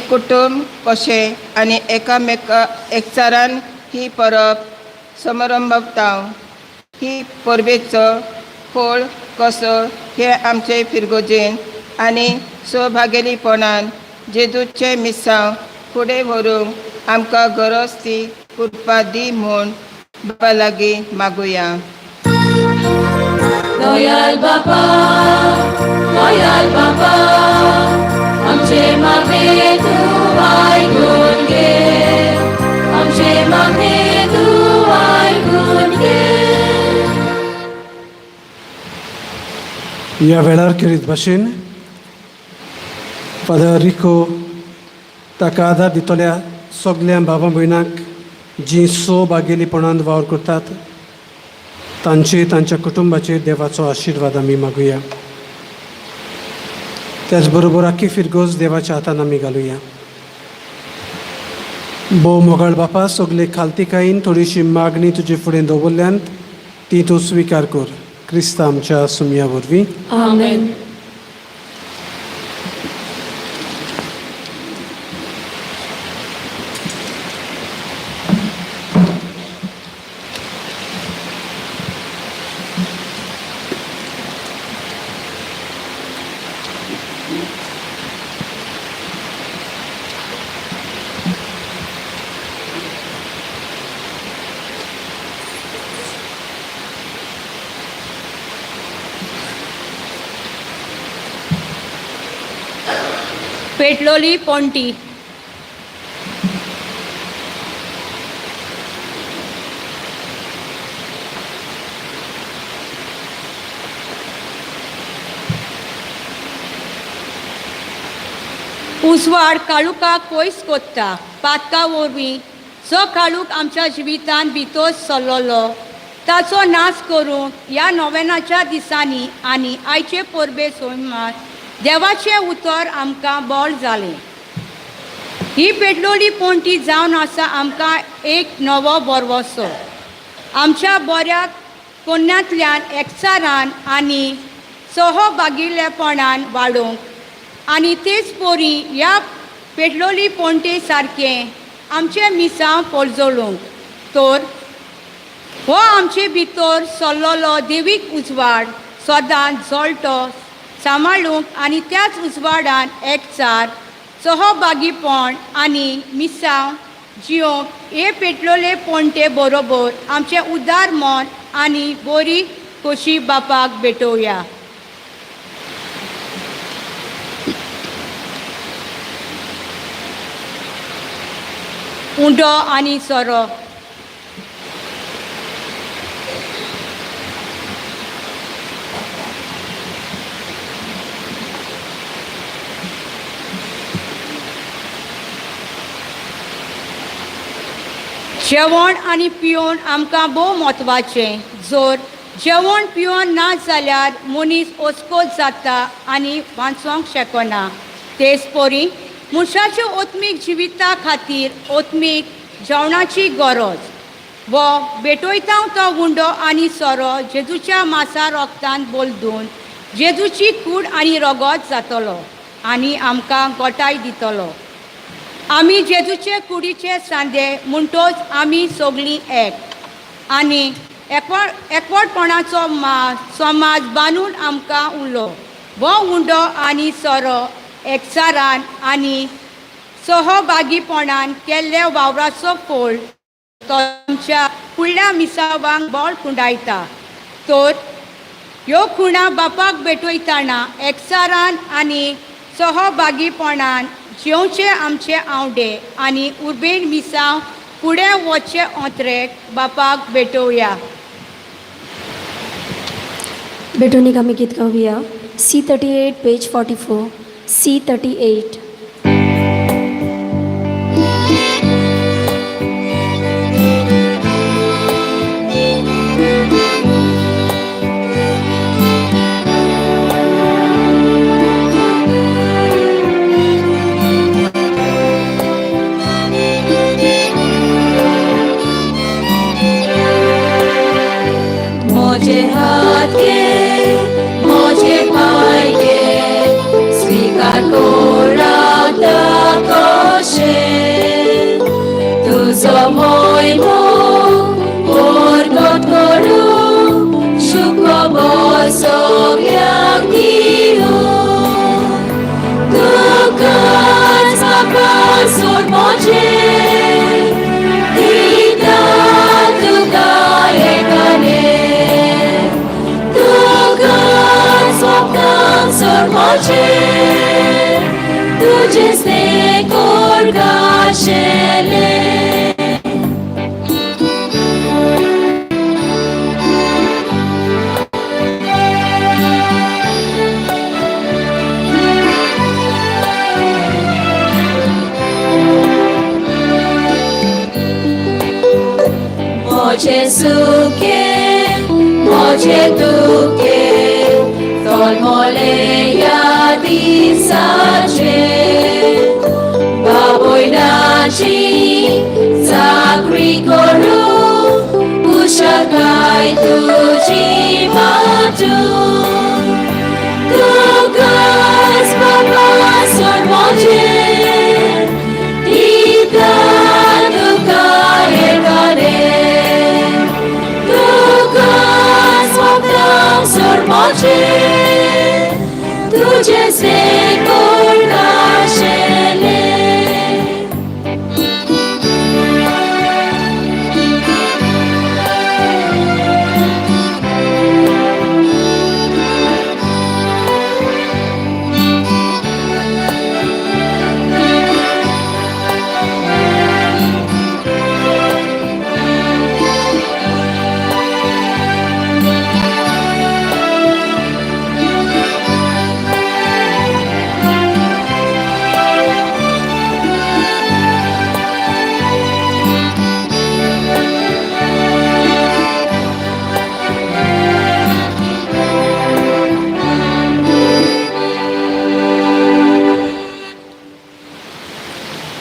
कुटुंब कशें आनी एकामेका एकचारान ही परब समारंभावतां ही परबेचो खोळ कसो हे आमचे फिरगोजेन आनी स्वभागेलीपणान जेजूचे मिसांव फुडें व्हरूंक आमकां गरज ती कृपा दी म्हूण बापा लागीं मागुया. दयाल बापा आमचे मागणे तूं आयकून घे आमचे मागणे तूं आयकून घे. ह्या वेळार करीत भाशेन फादर रिको ताका आदार दितल्या सगल्या भावा भयणांक जीं भागेलीपणान वावर करतात तांच्या कुटुंबाचेर देवाचो आशिर्वाद आमी मागुया. त्याच बरोबर आख्खी फिरगोज देवाच्या हातान आमी घालुया. भोव मोगाळ बापा सगले खालतीकायेन थोडीशी मागणी तुजे फुडें दवरल्यांत ती तूं स्विकार कर. क्रिस्ता आमच्या सुमया वरवीं आमेन. पेटलोली पोंटी उजवाड काळुकाक पयस कोत्ता पातका वरवीं जो काळूक आमच्या जिवितांत भितर सरलोलो ताचो नाश करूंक ह्या नोवेनाच्या दिसांनी आनी आयचे परबे सोमार देवाचें उतर आमकां बोळ जालें. ही पेटलोली पोंटी जावन आसा आमकां एक नवो बरवसो आमच्या बऱ्या कोन्यांतल्यान एकचारान आनी सहभागिल्लेपणान वाडोवंक आनी तेच पोरी ह्या पेटलोली पोंटे सारकें आमचे मिसांव पळजोळूंक तर हो आमचे भितर सरलोलो देवीक उजवाड सदांच जळटो सांबाळूंक आनी त्याच उजवाडान एकचार सहभागीपण आनी मिसांव जिवंक हे पेटलोले पोंटे बरोबर आमचें उदार मन आनी बरी खोशी बापाक भेटोवया. उंडो आनी सोरो जेवण आनी पिवण आमकां भोव म्हत्वाचें. जर जेवण पिवण ना जाल्यार मनीस ओस्कोत जाता आनी वाचोंक शकना. तेच परी मनशाच्या ओत्मीक जिविता खातीर ओत्मीक जेवणाची गरज. वो भेटोयता तो उंडो आनी सोरो जेजूच्या मासा रोगतान बोलदून जेजूची कूड आनी रगत जातलो आनी आमकां गोटाय दितलो. आमी जेजूचे कुडीचे सांदे म्हणटोच आमी सगळीं एक आनी एकवटपणाचो समाज बांदून आमकां उरलो. हो उंडो आनी सोरो एकचारान आनी सहभागीपणान केल्ले वावराचो फळ तो आमच्या फुडल्या मिसावांक बोळ कुंडायता. तर ह्यो खुणा बापाक भेटयतना एकचारान आनी सहभागीपणान जेवचे आमचे आवडे आनी उर्बेन मिसांव फुडें वचचे अंतरेक बापाक भेटोवया. भेटोवनीक आमी गीत गावया. C38 page 44. C38. Mhoje हाथ के mhoje पाय के स्वीकार कोराता कोशे Tuzo mojmo orgot koru shukro bosog jak diu Tuka zapasur mhoje Ita tuka ekane Sotman'tam sormoce Tujem ne korgașele Mhoje suke, mhoje tuke Tol moleia disace Baboinaci Zacri coru Ushakai tuji matu Tukas papas ormoje Ita tuka ekane Tukas Sotman'tam sormoce Tujem ne korgașele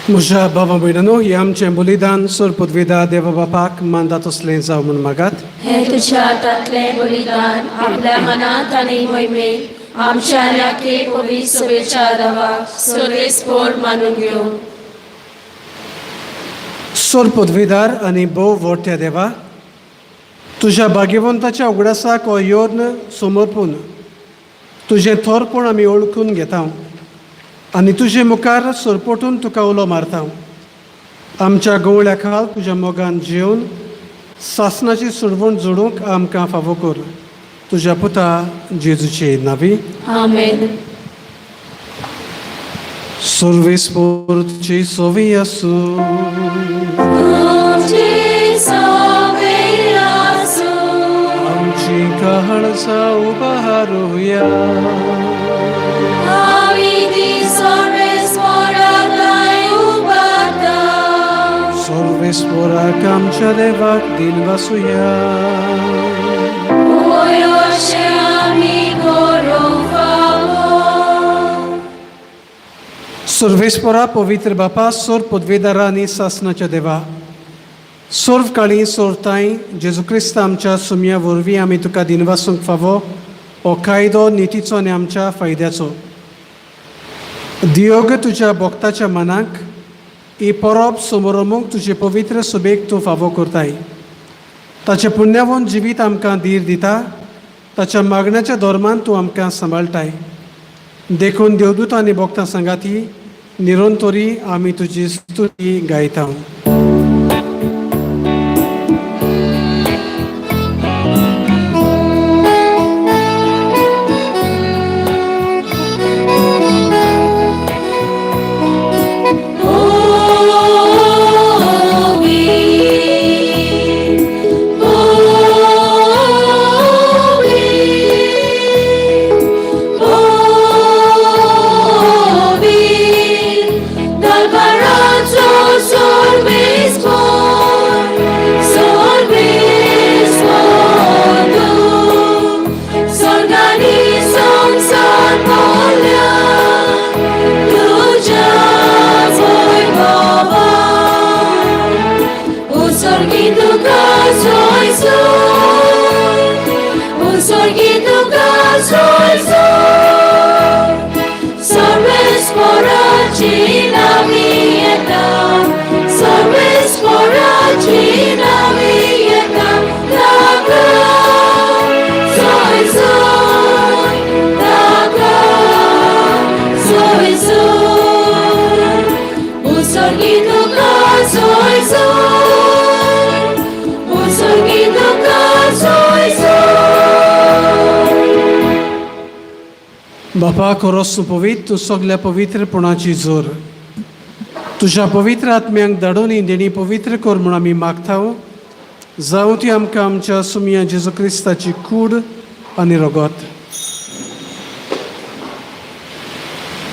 म्हज्या भावा भयणांनो, हे आमचें बलिदान सोरपदवेदा देवा बापाक मानता तसलें जावं म्हूण मागात. हे तुझ्या हातांतलें बलिदान आपल्या मनांत आनी मोहिमेंत आमच्या याके पवित्र सभेच्या आदाराक सर्वेस्पोर मानून घेवं. सोरपदवेदार आनी भोव व्हडट्या देवा, तुज्या भाग्यवंताच्या उगडासाक हो योर्न समर्पून तुजें थोरपण आमी ओळखून घेता आनी तुजे मुखार सोरपोटून तुका उलो मारता. आमच्या गवळ्या खाल तुज्या मोगान जेवन सासनाची सुडवण जोडूंक आमकां फावो कर. तुज्या पुता जेजूचे नांवी आमेन. सर्वेस्पोरची सोवी आसूं. आमची काळजा उबारूया. सर्वेस्पोराक आमच्या देवाक दिन वासुया. सर्वेस्परा पवित्र बापा, सोर पदवेदारा आनी सासनाच्या देवा, सोर्व काळी सोरताय जेजू क्रिस्त आमच्या सुमया वरवीं आमी तुका दिनवासूंक फावो हो कायदो नितीचो आनी आमच्या फायद्याचो. दियोग तुज्या भक्ताच्या मनाक ही परब समोरमूंक तुजे पवित्र सभेक तूं फावो करताय. ताचें पुण्यवन जिवीत आमकां धीर दिता. ताच्या मागण्याच्या धर्मान तूं आमकां सांबाळटाय. देखून देवदूत आनी भक्तां सांगाती निरंतरी आमी तुजी स्तुती गायता. बापा कोरोस पवित्र, तूं सगल्या पवित्रपणाची जोर तुज्या पवित्र आत्म्यांक धाडून ही देणी पवित्र कर म्हूण आमी मागता. जावं ती आमकां आमच्या सुमया जेजू क्रिस्ताची कूड आनी रगत.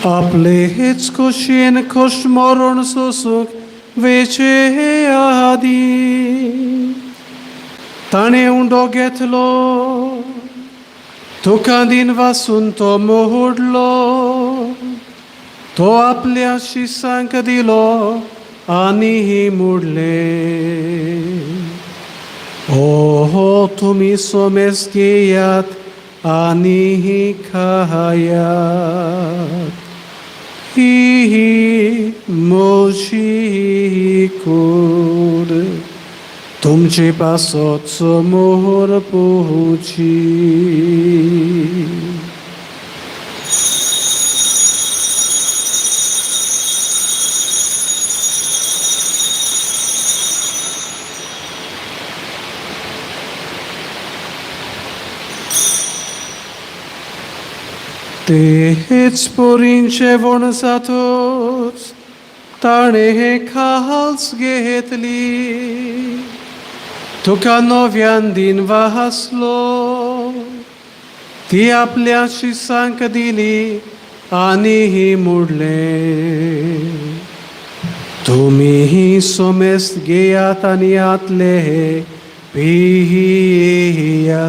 आपले हेच खोशयेन खोश मरण सोसूंक वेचे आदी ताणें उंडो घेतलो. तुका दिन वासून तो मोडलो. तो आपल्या शिसांक दिलो आनी मोडले. हो तुमी सोमेस घेयात आनी खायात. ही मोशी कूड तुमचे पासत समोर पोहोची. तेच पोरींचे वण जातोच ताणे हे खास घेतली. तुका नव्यान दिन वाहसलो. ती आपल्या शिसांक दिली आनी मोडले. तुम्ही सोमेस घेयात आनी आतले पिया.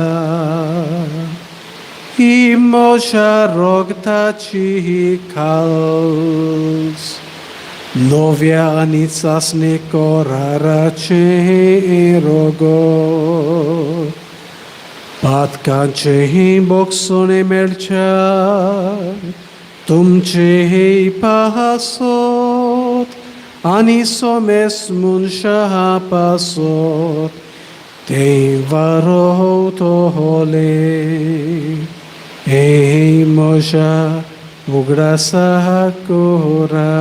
ही म्हज्या रोगताची खास नव्या आनी चांचणे कोराराचे रोगो पातकांचेही बोगसोणे मेळच्या तुमचेही पासोत आनी सोमेस मनशा पासोत ते वारो तो होले हे मोशा उगडासा कोरा.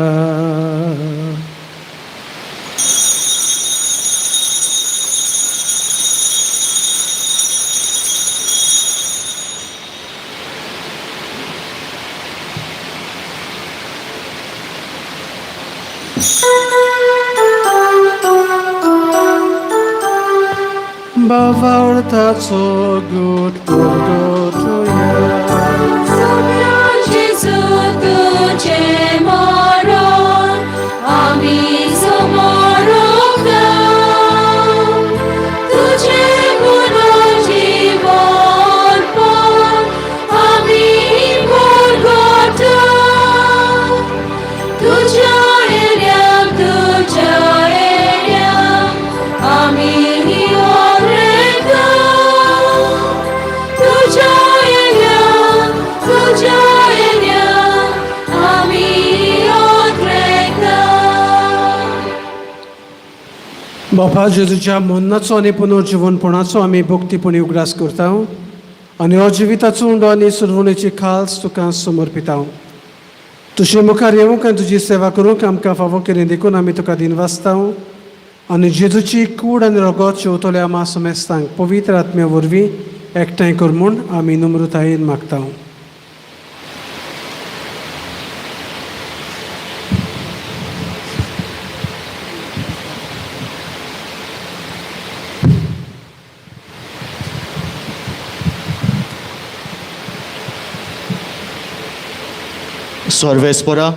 Bawartaco gut pogotuja. Sogttam Jezu Tujem moron, ami Sogttam. Tujem budu život pon, ami Sogttam. Tuja eliam, ami बापा जेजूच्या मोन्नाचो आनी पुनर्जीवनपणाचो आमी भक्तीपणी उगडास करता आनी हो जिविताचो उंडो आनी सुरवणेची खास तुका समर्पिता. तुजे मुखार येवंक आनी तुजी सेवा करूंक आमकां फावो केलें देखून आमी तुका दिनवासता आनी जेजूची कूड आनी रगत शेवतले आमा समेस्तांक पवित्र आत्म्या वरवीं एकठांय कर म्हूण आमी नम्रतायेन मागता. सर्वेस्परा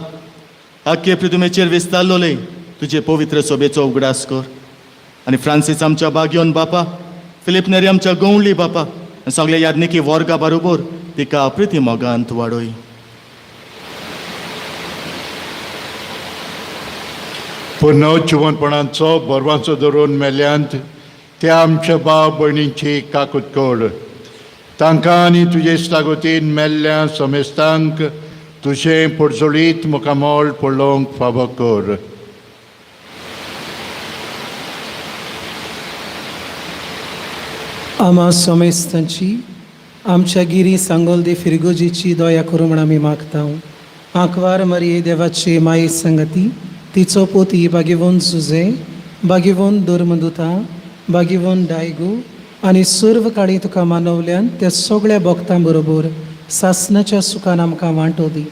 आख्खे पृथ्वीचेर विस्तारलोले तुजे पवित्र सोबेचो उगडास कर आनी फ्रांसीस आमच्या बागयोन बापा फिलिप नेरी आमच्या गवळी बापा आनी सगळे याज्ञिकी वर्गा बरोबर तिका अप्रती मोगांत वाडोय. पुनर्जीवनपणाचो बरवांचो धरून मेल्यांत त्या आमच्या भाव भयणींची काकूट कर. तांकां आनी तुजे इश्टागतीन मेल्ल्या समेस्तांक तुझे पुरजोळीत मुखामोल पडलोवंक फावो कर. आमा समेस्तांची आमच्या गिरी सांगोलदे फिरगोजीची दया करूं म्हण आमी मागता. आंकवार मरिये देवाची माये संगती तिचो पोती भागिवंत जुजे भागिवंत धर्मदुता भागिवंत डायगू आनी सर्व काळी तुका मानवल्यान त्या सगळ्या भक्तां बरोबर सासणाच्या सुखान आमकां वांटो दी.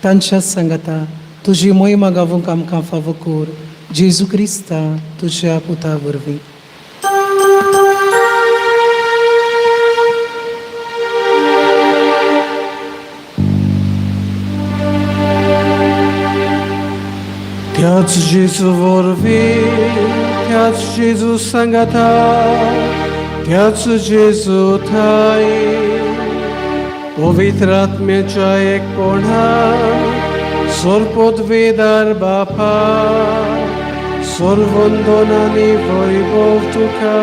तांच्या संगता तुजी मोहिमा गावूंक आमकां फावो कर. जेजू क्रिस्ता तुज्या पुता वरवीं. त्याच जेजू वरवीं त्याच जेजू संगता त्याच जेजू थाय पवित्र आत्म्याच्या एकपणान सर्वोद्वेदार बापा सर्वंदन आनी वैभव तुका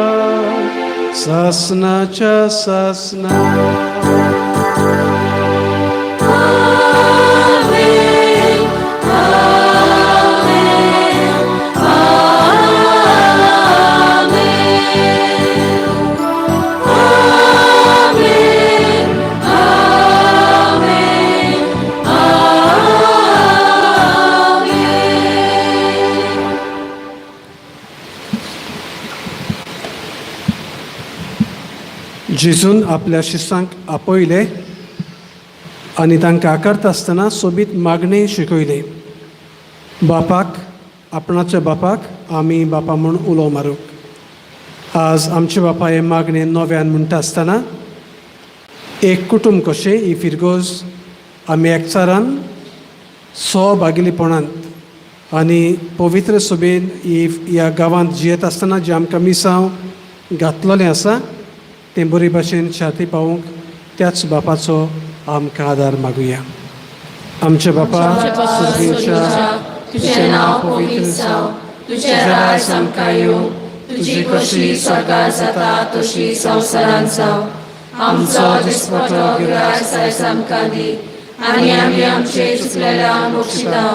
सासनाच्या सासना. जेजून आपल्या शिष्यांक आपयले आनी तांकां आकारता आसतना सोबीत मागणें शिकयलें. बापाक आपणाच्या बापाक आमी बापा म्हूण उलो मारूंक. आज आमचे बापा हे मागणें नव्यान म्हणटा आसतना एक कुटुंब कशें ही फिरगोज आमी एकचारान भागिलीपणांत आनी पवित्र सोबेन ह्या गांवांत जियेत आसतना जें आमकां मिसांव घातलेलें आसा तें बरे भाशेन छाती पावूंक त्याच बापाचो आमकां आदार मागुया. आमचे बापा सुर्गेच्या तुझें नांव पवित्र जावं, तुझें राज आमकां येवं, तुजी कशी स्वर्गार जाता तशी संवसारांत जावं. आमचो दिसपटो गिराय आयज आमकां दी, आनी आमी आमचे चुकलेल्यांक बक्षिता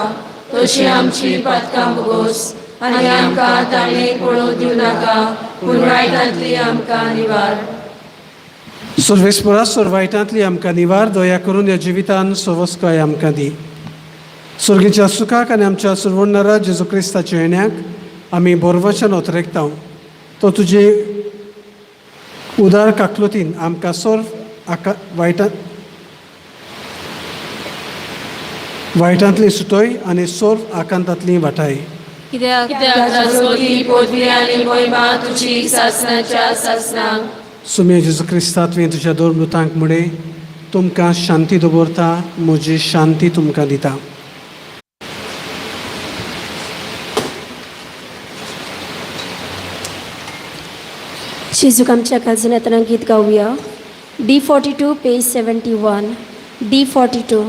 तशी आमची पातकां भोगोस, आनी आमकां ताणेक पळोवंक दिवं नाका, पूण वायटांतली आमकां निवार. सर्वेस्परासोर वायटांतली आमकां निवार, दया करून ह्या जिवितान सवस्काय आमकां दी. सुर्गेच्या सुखाक आनी आमच्या सुरवणारा जेजू क्रिस्ताच्या येण्याक आमी बोरवचन ओतरेकता. तो तुजे उदार काकलुतीन आमकां वायटांतली सुटोय आनी सोर्व आकांतांतली वाटाय. कित्याक स्तोत्री, पदवी आनी महिमा तुजी सासणाच्या सासणांक. सुमे जेजू क्रिस्ता तुवें तुज्या दोन मृतांक मुळे तुमकां शांती दवरता, म्हजी शांती तुमकां दिता. जेजूक आमच्या काळजान येतना गीत गावया. D42 page 71. D42.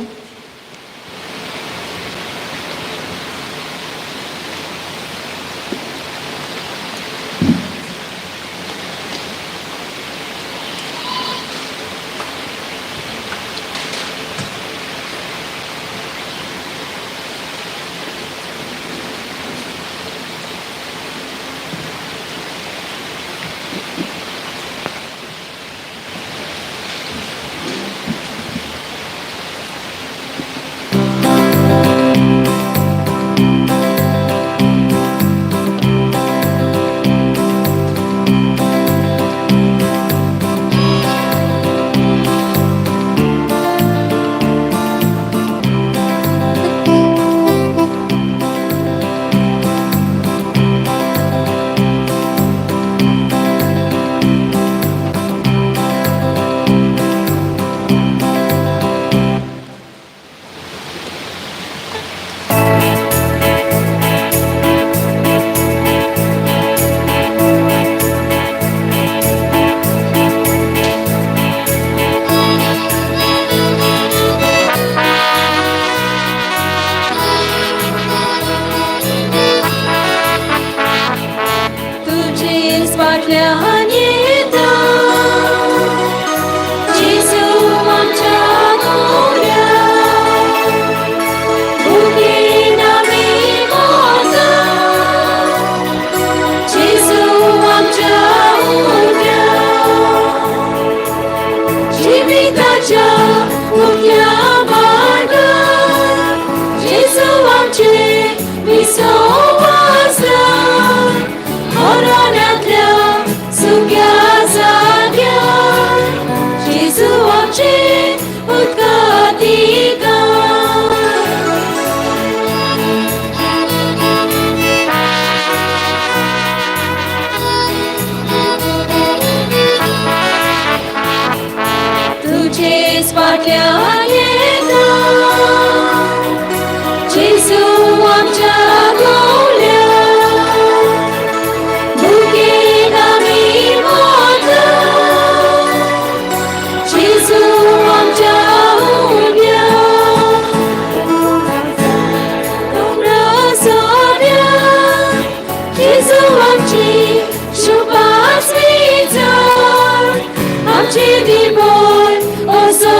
Amci di bun, o so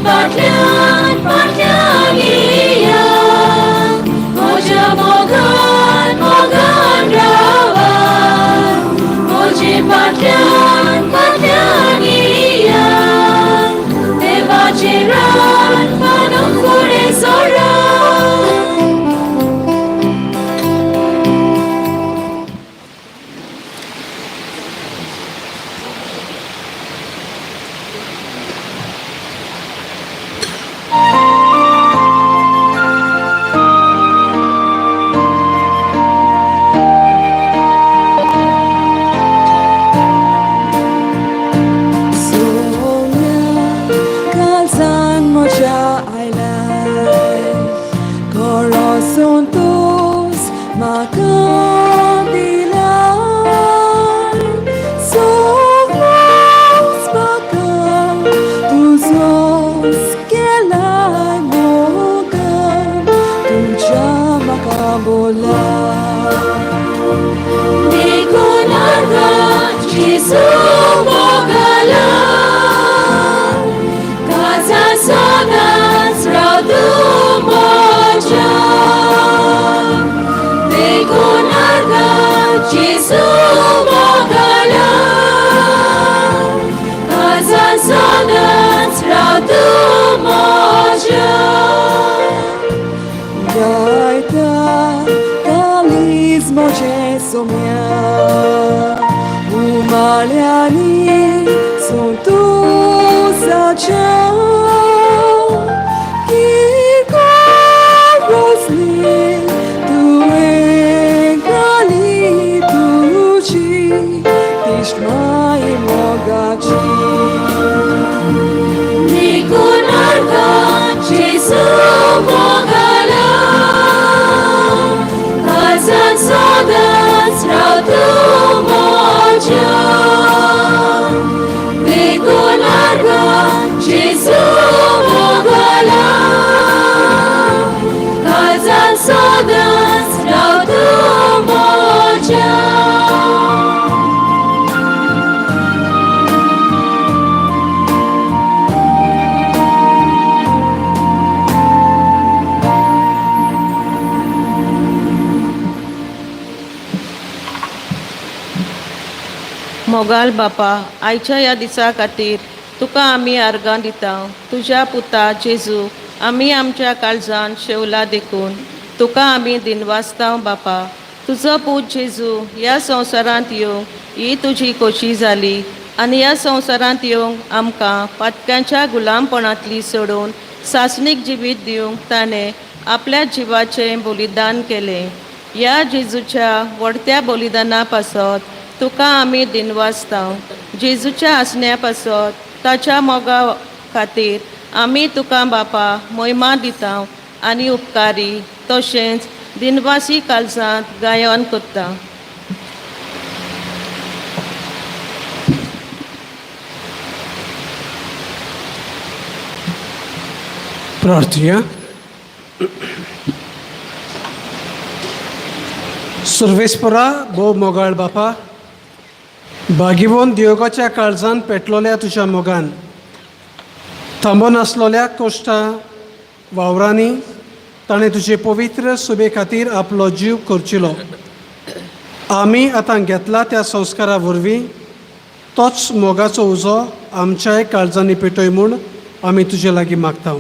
फाटल्यान फाटल्यान येया म्हज्या मोगान मोगान रावा म्हजे फाटल्यान फाटल्यान येया देवाचें रान मानून फुडें सोडा Dekhun Jezu mogala Kaza Sodam Radu Mhojean Dekhun Jezu mogala Kaza Sodam Radu Mhojean Gaita Mhojea somia umaliani son tuza Rosli tu engali tuci tishmai mogaci Dekhun Jezu mogala Kazan Sodam Radu Mhojean Dekhun Jezu mogala Kazan Sodam Radu Mhojean मोगाल बापा आयच्या ह्या दिसा खातीर तुका आमी आर्गां दिता तुज्या पुता जेजू आमी आमच्या काळजान शेवला देखून तुका आमी दिनवासता बापा तुजो पूत जेजू ह्या संवसारांत येवंक ही तुजी खोशी जाली आनी ह्या संवसारांत येवंक आमकां पातक्यांच्या गुलामपणांतली सोडून सासणीक जिवीत दिवंक ताणें आपल्या जिवाचें बलिदान केलें ह्या जेजूच्या व्हडत्या बलिदाना पासत तुका आमी दिनवासता जेजूच्या आसण्या पासत ताच्या मोगा खातीर आमी तुका बापा महिमा दिता आनी उपकारी तशेंच दिनवासी काळजांत गायन करता प्रार्थया सर्वेस्परा भोव मोगाळ बापा भागिवोन दियोगाच्या काळजान पेटलोल्या तुज्या मोगान थांबून आसलोल्या कोश्टां वावरांनी ताणें तुजे पवित्र सुबे खातीर आपलो जीव करचिलो आमी आतां घेतला त्या संस्कारा वरवीं तोच मोगाचो उजो आमच्याय काळजांनी पेटय म्हूण आमी तुजे लागीं मागता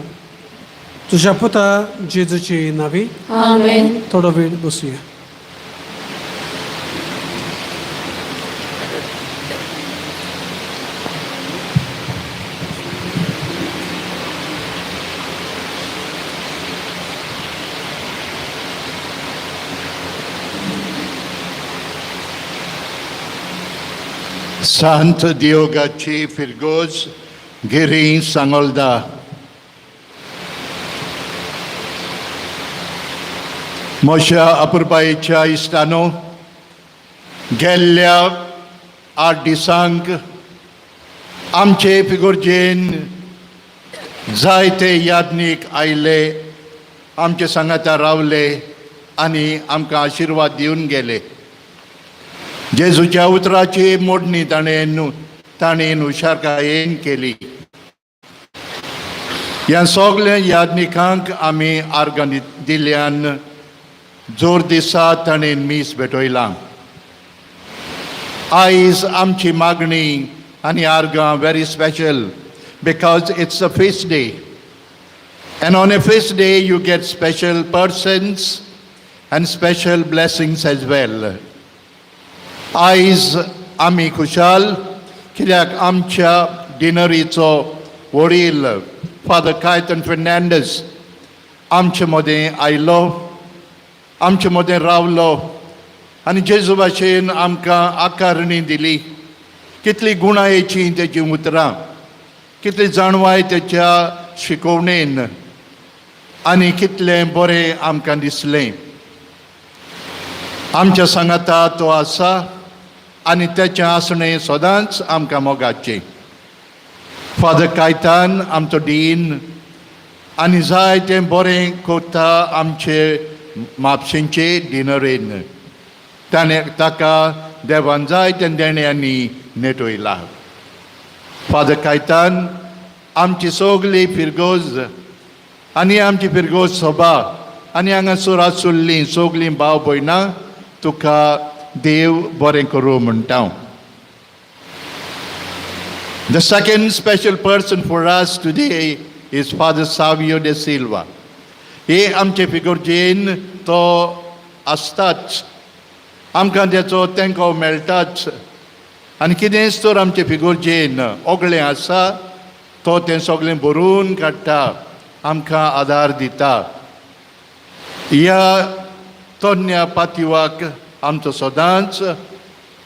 तुज्या पुता जेजूची नावी आमेन थोडो वेळ बसुया Sant Diogo'ची फिरगोज Guirim Sangolda. Mhojea अपुरबायेच्या इश्टानो गेल्ल्या 8 दिसांक आमचे फिगोर्जेन जायते यादनीक आयले आमचे सांगाता रावले आनी आमकां आशिर्वाद दिवन गेले जेजूच्या उतराची मोडणी ताणें हुशारकायेन केली ह्या सगळ्या यादनिकांक आमी आर्गां दिल्ल्यान जोर दिसा ताणेन मीस भेटयलां. आयज आमची मागणी आनी आर्गां very special because it's a feast day. And on a feast day you get special persons and special blessings as well. आयज आमी खुशाल कित्याक आमच्या डिनरीचो वडील फादर कायतन फेर्नांडीस आमचे मदें आयलो, आमचे मदें रावलो आनी जेजू भाशेन आमकां आकारणी दिली. कितली गुणायेचीं तेची उतरां, कितली जाणवाय तेच्या शिकोवणेन आनी कितलें बरें आमकां दिसलें. आमच्या सांगाता तो आसा आनी तेचें आसणें सदांच आमकां मोगाचें. फादर कायतान आमचो डीन आनी जाय तें बरें कोत्ता आमचे म्हापशेंचे डिनरेन. ताका देवान जाय तें देण्यांनी नेटोयला. फादर कायतान आमची सगळी फिरगोज आनी आमची फिरगोज सभा आनी हांगासर आसुल्लीं सगळीं भाव भयणां तुका देव बरें करूं म्हणटा. The second special person for us today is Father Savio de Silva. हे आमचे फिगोर्जेन तो आसताच, आमकां तेचो तेंको मेळटाच आनी कितेंच तर आमचे फिगोर्जेन ओगळें आसा तो तें सगळें बरोवन काडटा, आमकां आदार दिता. ह्या तोन्या पातिवाक आमचो सदांच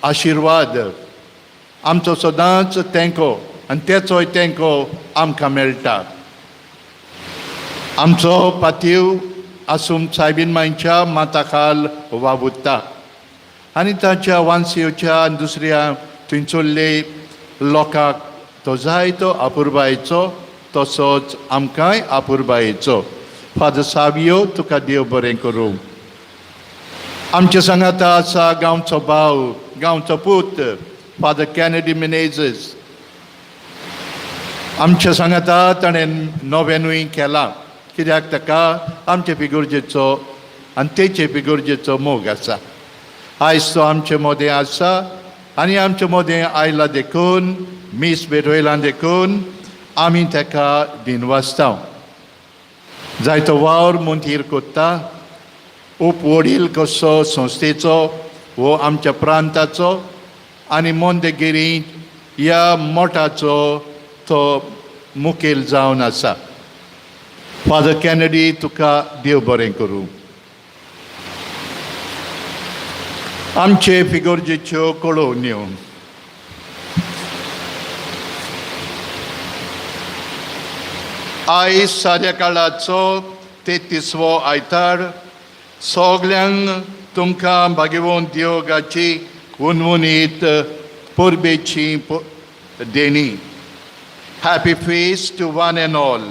आशिर्वाद, आमचो सदांच तेंको आनी तेचोय तेंको आमकां मेळटा. आमचो पातीव आसूम सायबीन मांयच्या माता खाल वावुरता आनी ताच्या वांसियोच्या आनी दुसऱ्या थंयसरले लोकांक तो जाय तो आपुरबायेचो तसोच आमकांय आपुरबायेचो. फादर सावियो तुका देव बरें करूं. आमचे सांगाता आसा गांवचो भाव, गांवचो पूत फादर कॅनेडी मेनेझीस. आमच्या सांगाता ताणें नोवेनूय केलां कित्याक ताका आमचे फिगोर्जेचो आनी तेचे फिगोर्जेचो मोग आसा. आयज तो आमचे मदें आसा आनी आमचे मदें आयला देखून, मीस भेटयलां देखून आमी ताका दिनवासता. जायतो वावर मोंथीर कोत्ता, उपवडील कसो संस्थेचो वो आमच्या प्रांताचो आनी मोंदेगिरी ह्या मोठाचो तो मुखेल जावन आसा. फादर कॅनेडी तुका देव बरें करूं. आमचे फिगोर्जेच्यो कळोवण्यो. आयज साद्या काळाचो 33वो आयतार सगल्यांक तुमकां भाग्यवंत दियोगाची उनवणीत परबेची देणी. Happy feast to one and all.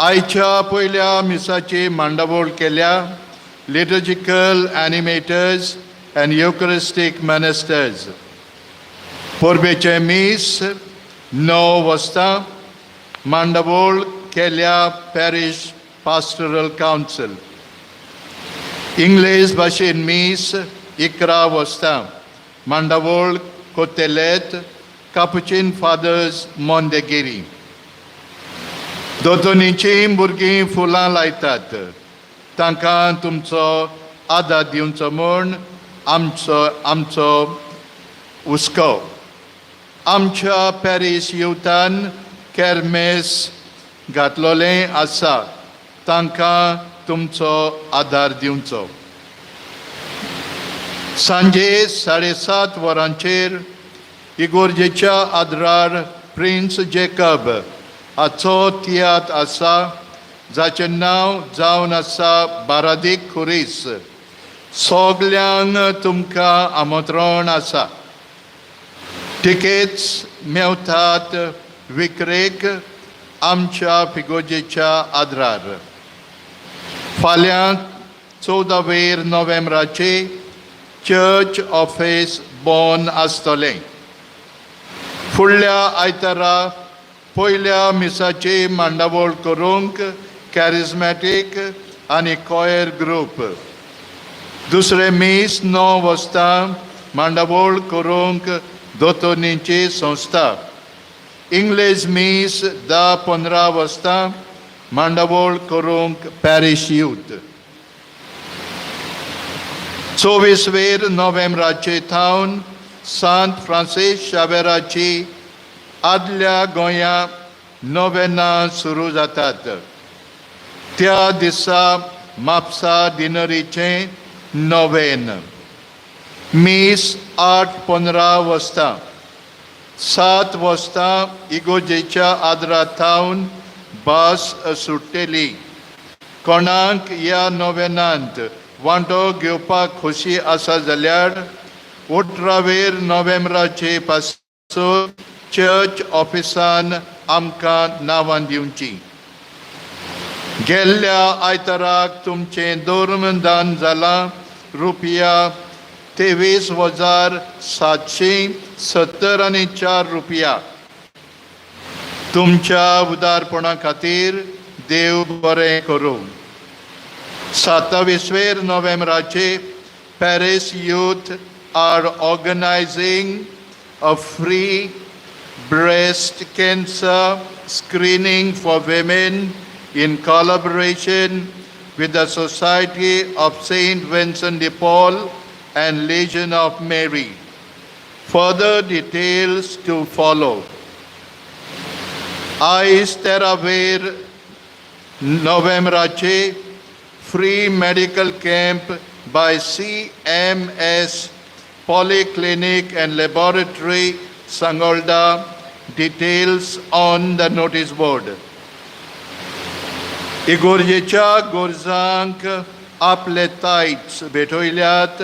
आयच्या पयल्या मिसाची मांडावळ केल्या liturgical animators and eucharistic ministers. परबेचे मीस 9 वाजता मांडावळ केल्या पॅरिश पास्टरल कावन्सिल. इंग्लीश भाशेन मीस 11 वाजता मांडावळ कोतेलेत कापुचीन फादर्स मोंदेगिरी. दोतोनीचीं भुरगीं फुलां लायतात, तांकां तुमचो आदार दिवचो म्हूण आमचो हुस्को. आमच्या पॅरिस युथान केरमेस घातलोलें आसा, तांकां तुमचो आदार दिवचो. सांजे 7:30 वरांचेर इगोर्जेच्या आदारार प्रिन्स जेकब हाचो तियात्र आसा, जाचें नांव जावन आसा बारादीक खुरीस. सगल्यांक तुमकां आमंत्रण आसा. टिकेट्स मेवतात विक्रेक आमच्या फिगोजेच्या आदारार. फाल्यां 14 नोव्हेंबराचे चर्च ऑफीस बंद आसतलें. फुडल्या आयतारा पयल्या मिसाची मांडावळ करूंक कॅरिझमॅटीक आनी कॉयर ग्रूप. दुसरे मीस 9 वाजता मांडावळ करूंक दोतोरनीची संस्था. इंग्लीश मीस 10-15 वाजता मांडावळ करूंक पॅरिश यूथ. 24 नोव्हेंबराचे थावन सांत फ्रांसीस शावेराची आदल्या गोंया नोवेना सुरू जातात. त्या दिसा म्हापसा डिनरीचे नोवेन. मीस 8:15 वाजता. 7 वाजता इगोजेच्या आदरांतावन बस सुट्टेली. कोणाक ह्या नोवेनांत वांटो घेवपाक खोशी आसा जाल्यार 18 नोव्हेंबराचे पासून चर्च ऑफिसान आमकां नांवां दिवची. गेल्ल्या आयताराक तुमचें धर्मदान जालां ₹23,770.04. तुमच्या उदारपणा खातीर देव बरें करूं. 27 नोव्हेंबराचे Paris youth are organizing a free breast cancer screening for women in collaboration with the Society of Saint Vincent de Paul and Legion of Mary. Further details to follow. Ais Teraver Novembrache free medical camp by CMS Polyclinic and Laboratory Sangolda. Details on the notice board. इगोर्जेच्या गोरजांक आपले तायट्स भेटयल्यात.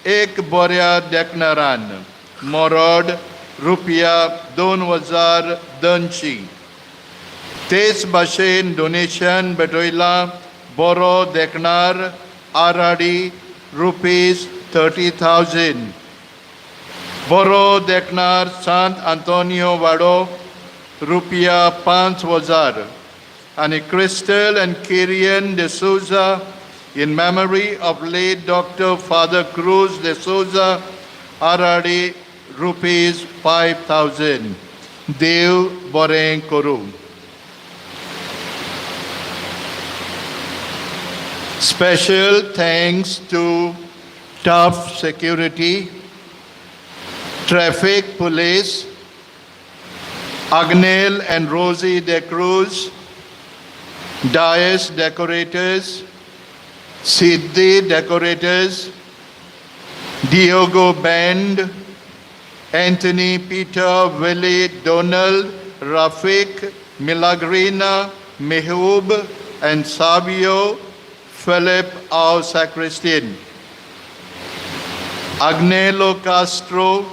एक बऱ्या देखणारान मोरोड ₹2,200. तेच भाशेन donation भेटयलां. बरो देखणार आराडी ₹30,000. बरो देखणार सांत आंतोनियो वाडो ₹5,000. and Crystal and Kyrian de Souza in memory of late Dr. Father Cruz de Souza Aradi ₹5,000. Dev Boren Koru. Special thanks to Tough Security, Traffic Police, Agnel and Rosie de Cruz, Dias Decorators, Siddhi Decorators, Diogo Band, Anthony, Peter, Willie, Donald, Rafik, Milagrina, Mehub, and Savio, Philip, our sacristan. Agnello Castro,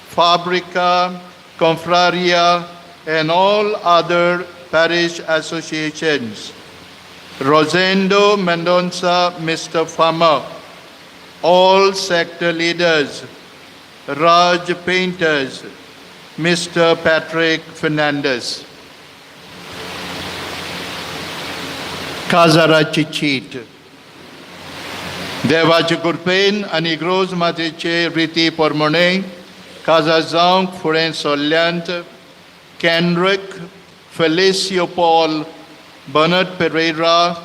Fabrica, Confraria, and all other parish associations. Rosendo Mendonça, Mr. Farmer, all sector leaders, Raj Painters, Mr. Patrick Fernandez. Kazara Chichit. देवाचे कृपेन आनी grows मातेचे रिती परमणे काजा जावंक फुडें सरल्यांत केनड्रिक, Felicio Paul, Bernard Pereira,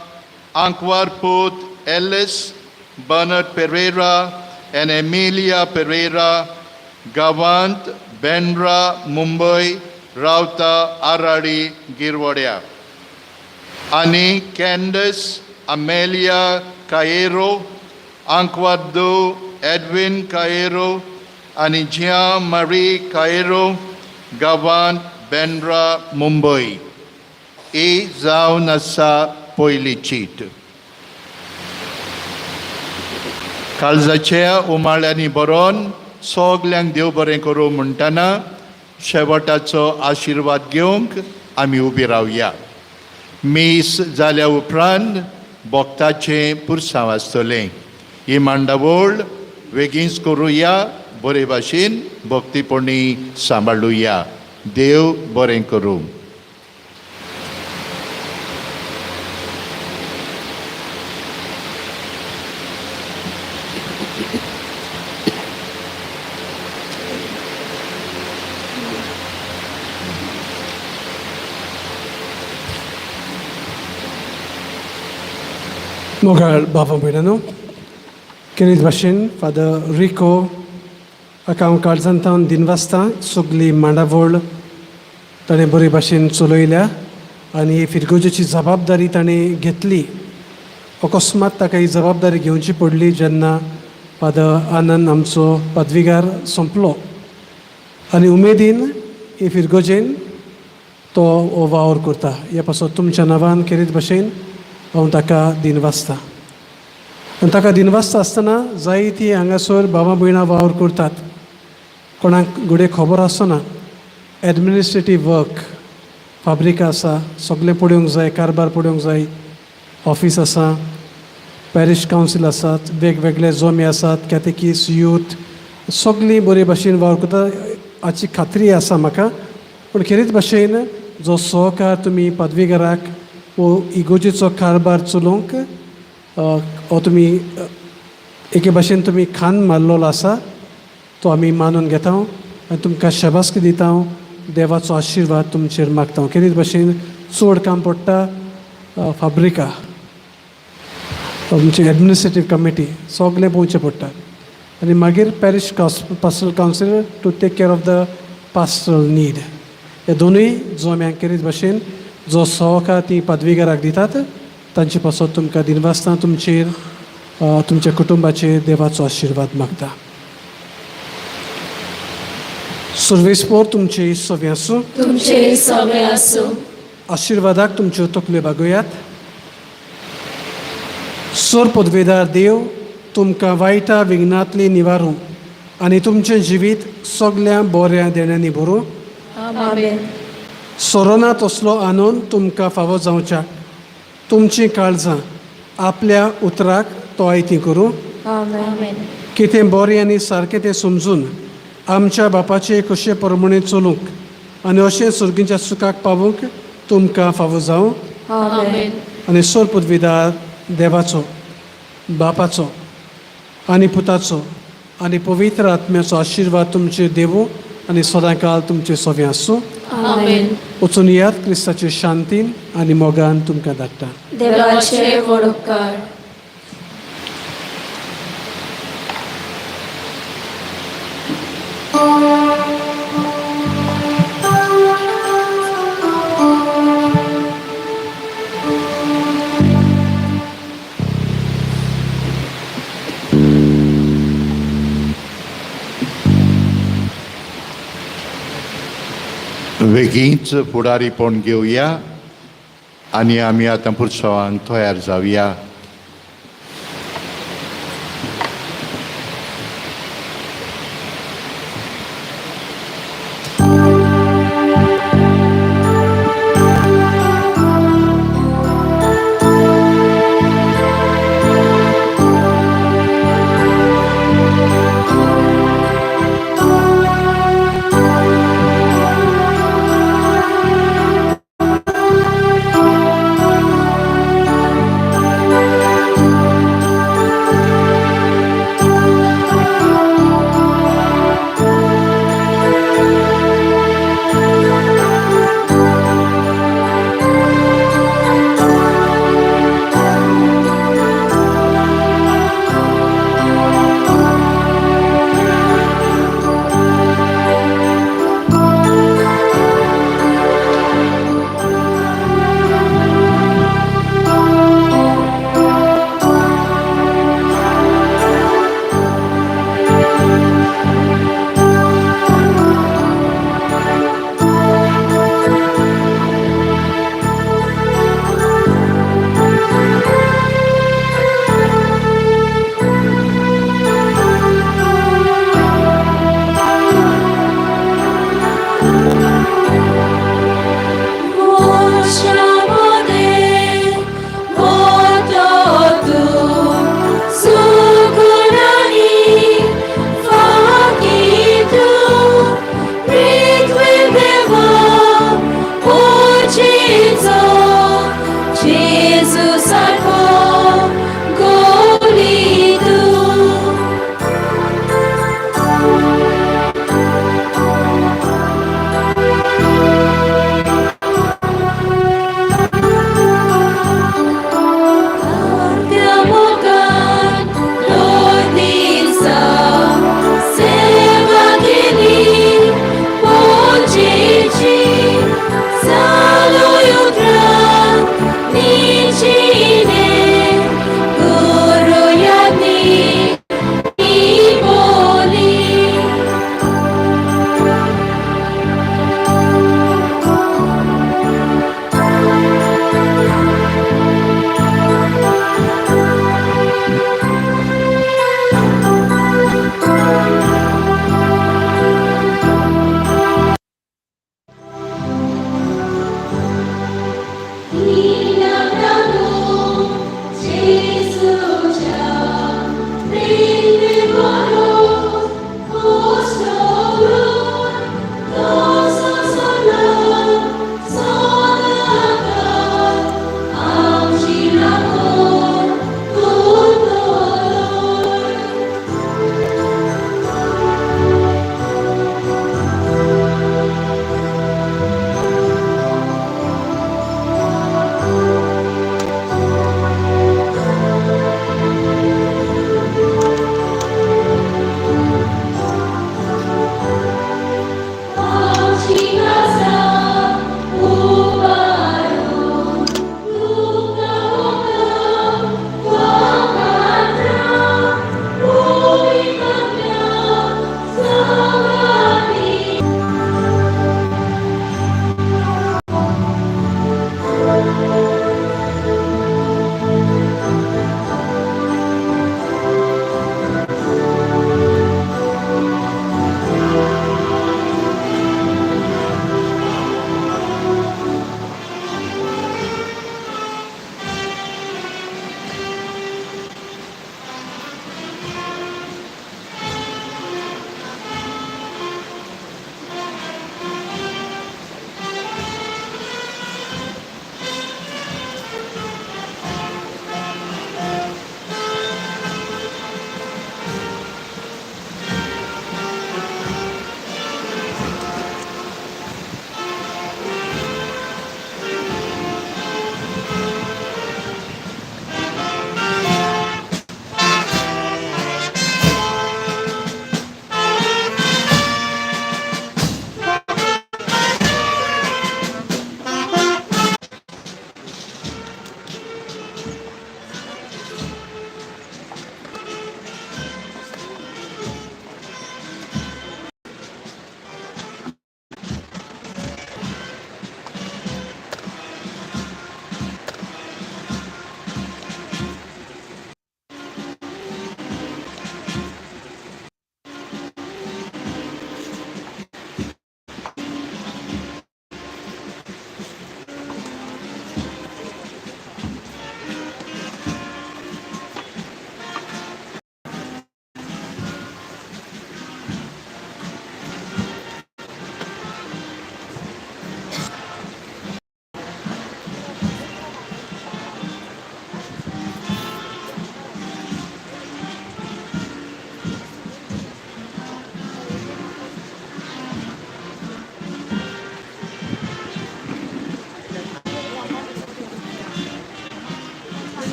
Anquar Put, Ellis, Bernard Pereira, and Emilia Pereira, Gavant, Bendra, Mumbai, Rauta, Aradi, Girwadia. Ani, Candace, Amelia Cairo, Anquar Du, Edwin Cairo, Ani Jean Marie Cairo, Gavant, Bendra, Mumbai. E जावन आसा पयली cheat. काळजाच्या उमाळ्यांनी बरोवन सगल्यांक देव बरें करूं म्हणटना शेवटाचो आशिर्वाद घेवंक आमी उबी रावया. मीस जाल्या उपरांत भक्ताचें पुरसांव आसतलें. ही मांडावळ बेगीनच करुया. बरे भाशेन भक्तीपणी सांबाळुया. देव बरें करूं. Mogal Bhava Birano, Kerid Bashin, Father Rico, Akam Kalzantan Dinvasta, Sugli Mandavol, ताणें बरे भाशेन चलयल्या आनी फिरगोजेची जबाबदारी ताणें घेतली. अकस्मात ताका ही जबाबदारी घेवची पडली जेन्ना फादर आनंद आमचो पदवीगार संपलो आनी उमेदीन ही फिरगोजेन तो वावर करता. ह्या पासत तुमच्या नांवान खेरीत भाशेन हांव ताका दिनवासता. आनी ताका दिनवासता आसतना जायतीं हांगासर भावां भयणां वावर करतात. कोणाक घडये खबर आसना. एडमिनिस्ट्रेटीव वर्क, फाब्रिका आसा, सगळें पळोवंक जाय, कारबार पळोवंक जाय, ऑफिस आसा, पॅरीश कावन्सील आसात, वेगवेगळे जोमे आसात, कॅतेकीस, यूथ, सगळीं बरे भाशेन वावर करता हाची खात्री आसा म्हाका. पूण खेरीत भाशेन जो सहकार तुमी पदवीगाराक वो इगोजेचो कारबार चलोवंक हो तुमी एके भाशेन तुमी खान मारलेलो आसा तो आमी मानून घेता आनी तुमकां शाबासकी दिता. देवाचो आशिर्वाद तुमचेर मागता. खेरीत भाशेन चड काम पडटा फाब्रिका, तुमची एडमिनिस्ट्रेटीव कमिटी सगळें पळोवचें पडटा आनी मागीर parish pastoral council to take care of the pastoral need. हे दोनूय जोम्यांक खेरीत भाशेन जो सहकार ती पदवीगाराक दितात तांचे पासत तुमकां दिनवासता तुमचेर तुमच्या कुटुंबाचेर देवाचो आशिर्वाद मागता. सर्वेस्पोर तुमचे सगळे आसूं. तुमचे सगळे आसूं. आशिर्वादाक तुमच्यो तकल्यो बागोयात. सोर पदवेदार देव तुमकां वायटा विघ्नांतली निवारूं आनी तुमचें जिवीत सगळ्या बऱ्या देण्यांनी भरूं. आमेन. सोरोना तसलो आनंद तुमकां फावो जावच्याक तुमचीं काळजां आपल्या उतराक तोयती करूं. आमेन. कितें बरें आनी सारकें तें समजून आमच्या बापाचे कशे प्रमाणे चलूंक आनी अशें सुर्गीच्या सुखाक पावूंक तुमकां फावो जावं. आमेन. आनी सोर पदवीदार देवाचो, बापाचो आनी पुताचो आनी पवित्र आत्म्याचो आशिर्वाद तुमचेर देवूं आनी सदांकाळ तुमचे सगळे आसूं. आमेन. वचून यात क्रिस्ताचे शांतीन आनी मोगान तुमकां धाडटा. देवाचे व्हड उपकार. बेगीनच फुडारीपण घेवया आनी आमी आतां पुरसवांक तयार जावया.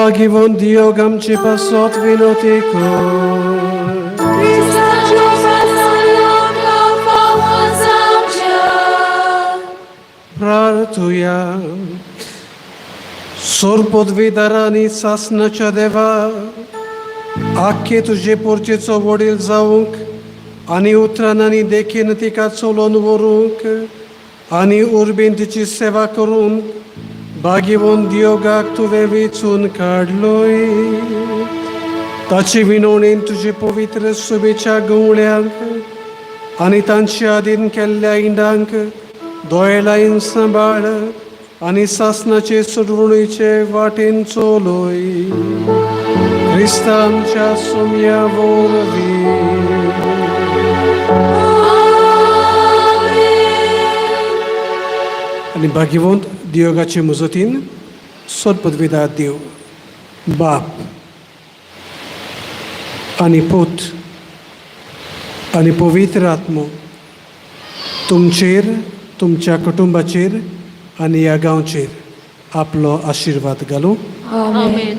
Bhagivon Diog amche pasot vinotikor. Prartuja Sorpodvidarani sasnacha deva Akke तुझे पोरचेचो वडील जावंक आनी उतरांनी देखीन तिका चलोवन व्हरूंक आनी उर्बेन तिची सेवा करून भागिवोन दियोगाक तुवें वेचून काडलोय. ताची विनवणेन तुजे पवित्र सुबेच्या गवळ्यांक आनी तांचे आदीन केल्ल्या इंडांक दोळे लायन सांबाळ आनी सासनाचे सुडवणुचे वाटेन चलोय. क्रिस्ता आमच्या सोम्या वरवीं. आनी भागिवंत दियोगाचे मजतीन सदपदवीदार देव बाप आनी पूत आनी पवित्र आत्मो तुमचेर तुमच्या कुटुंबाचेर आनी ह्या गांवचेर आपलो आशिर्वाद घालूं. आमेन.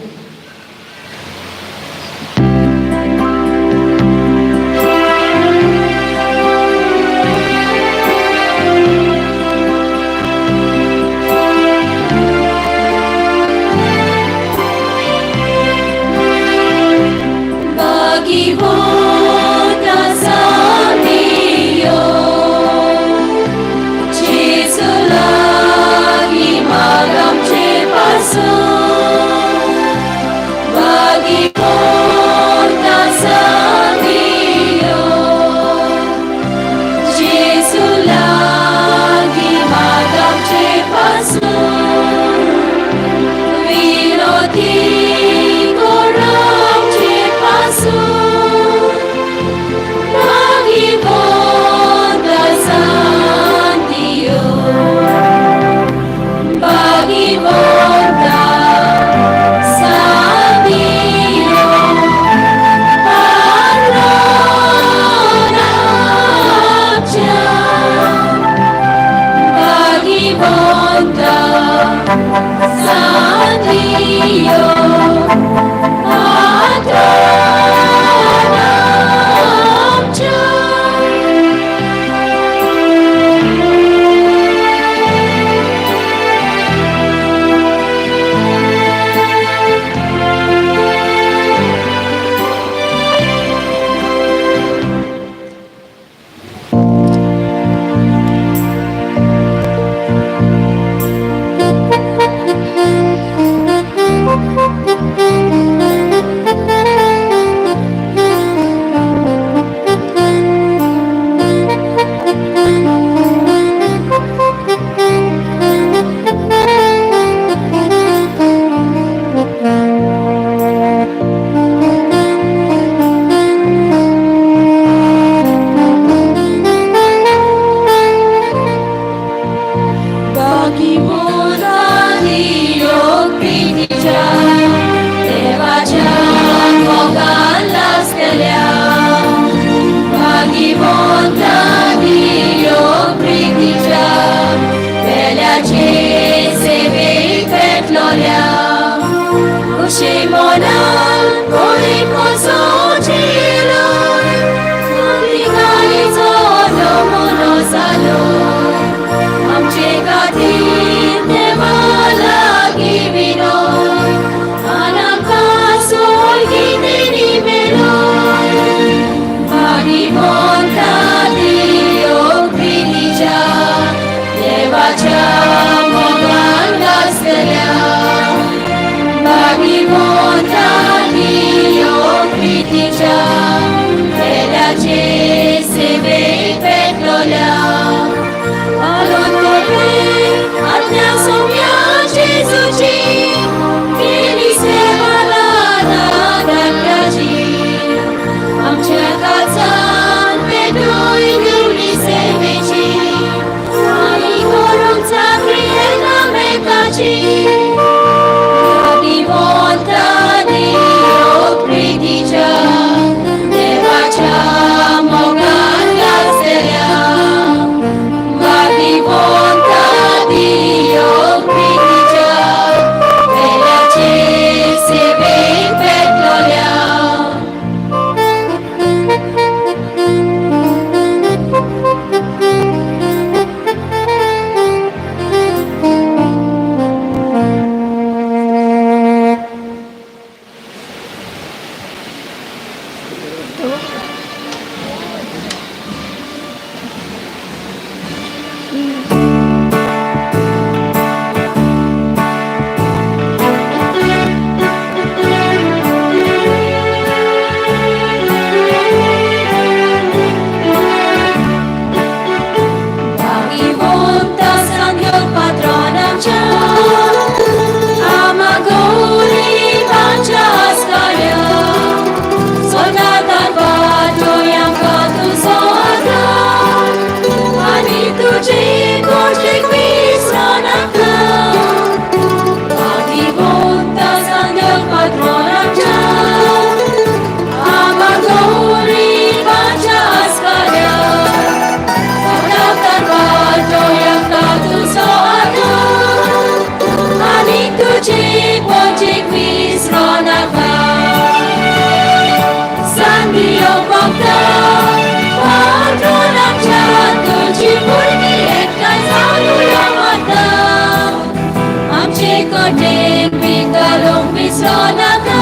घालूंक विसरो नाका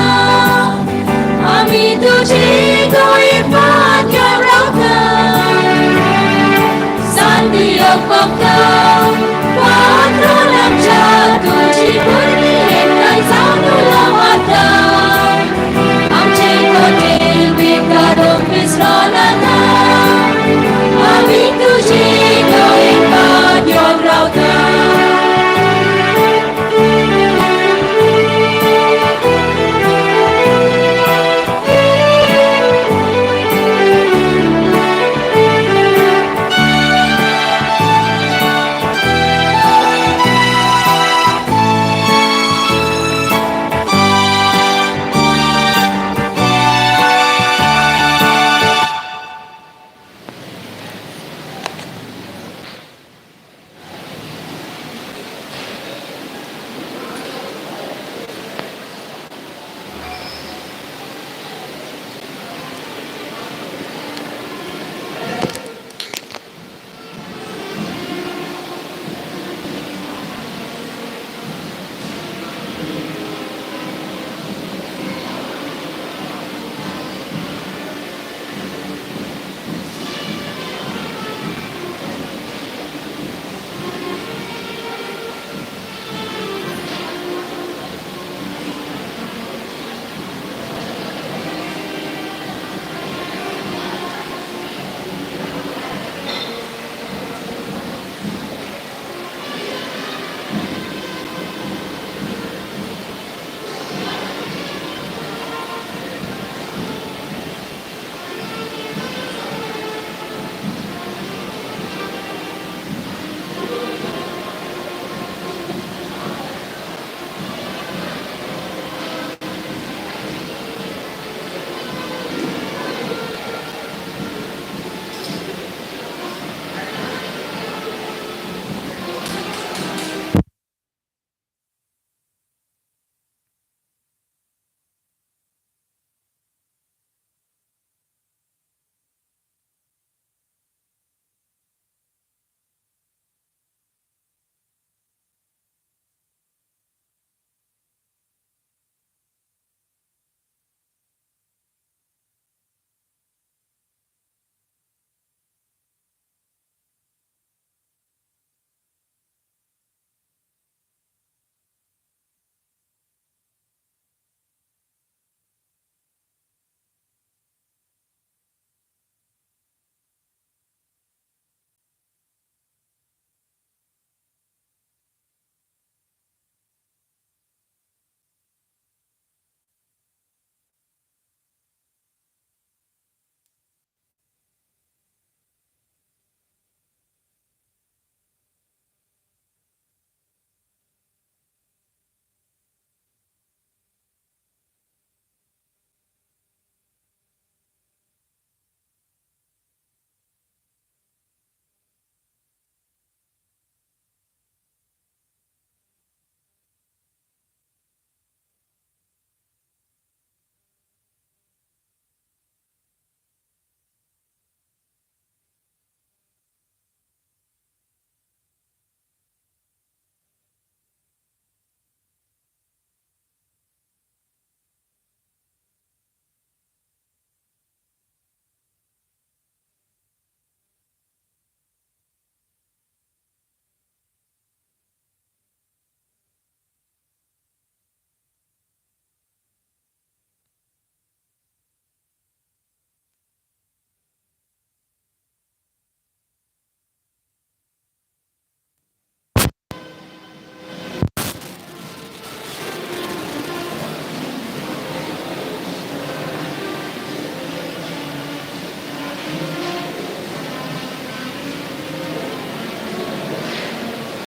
आमी तुजी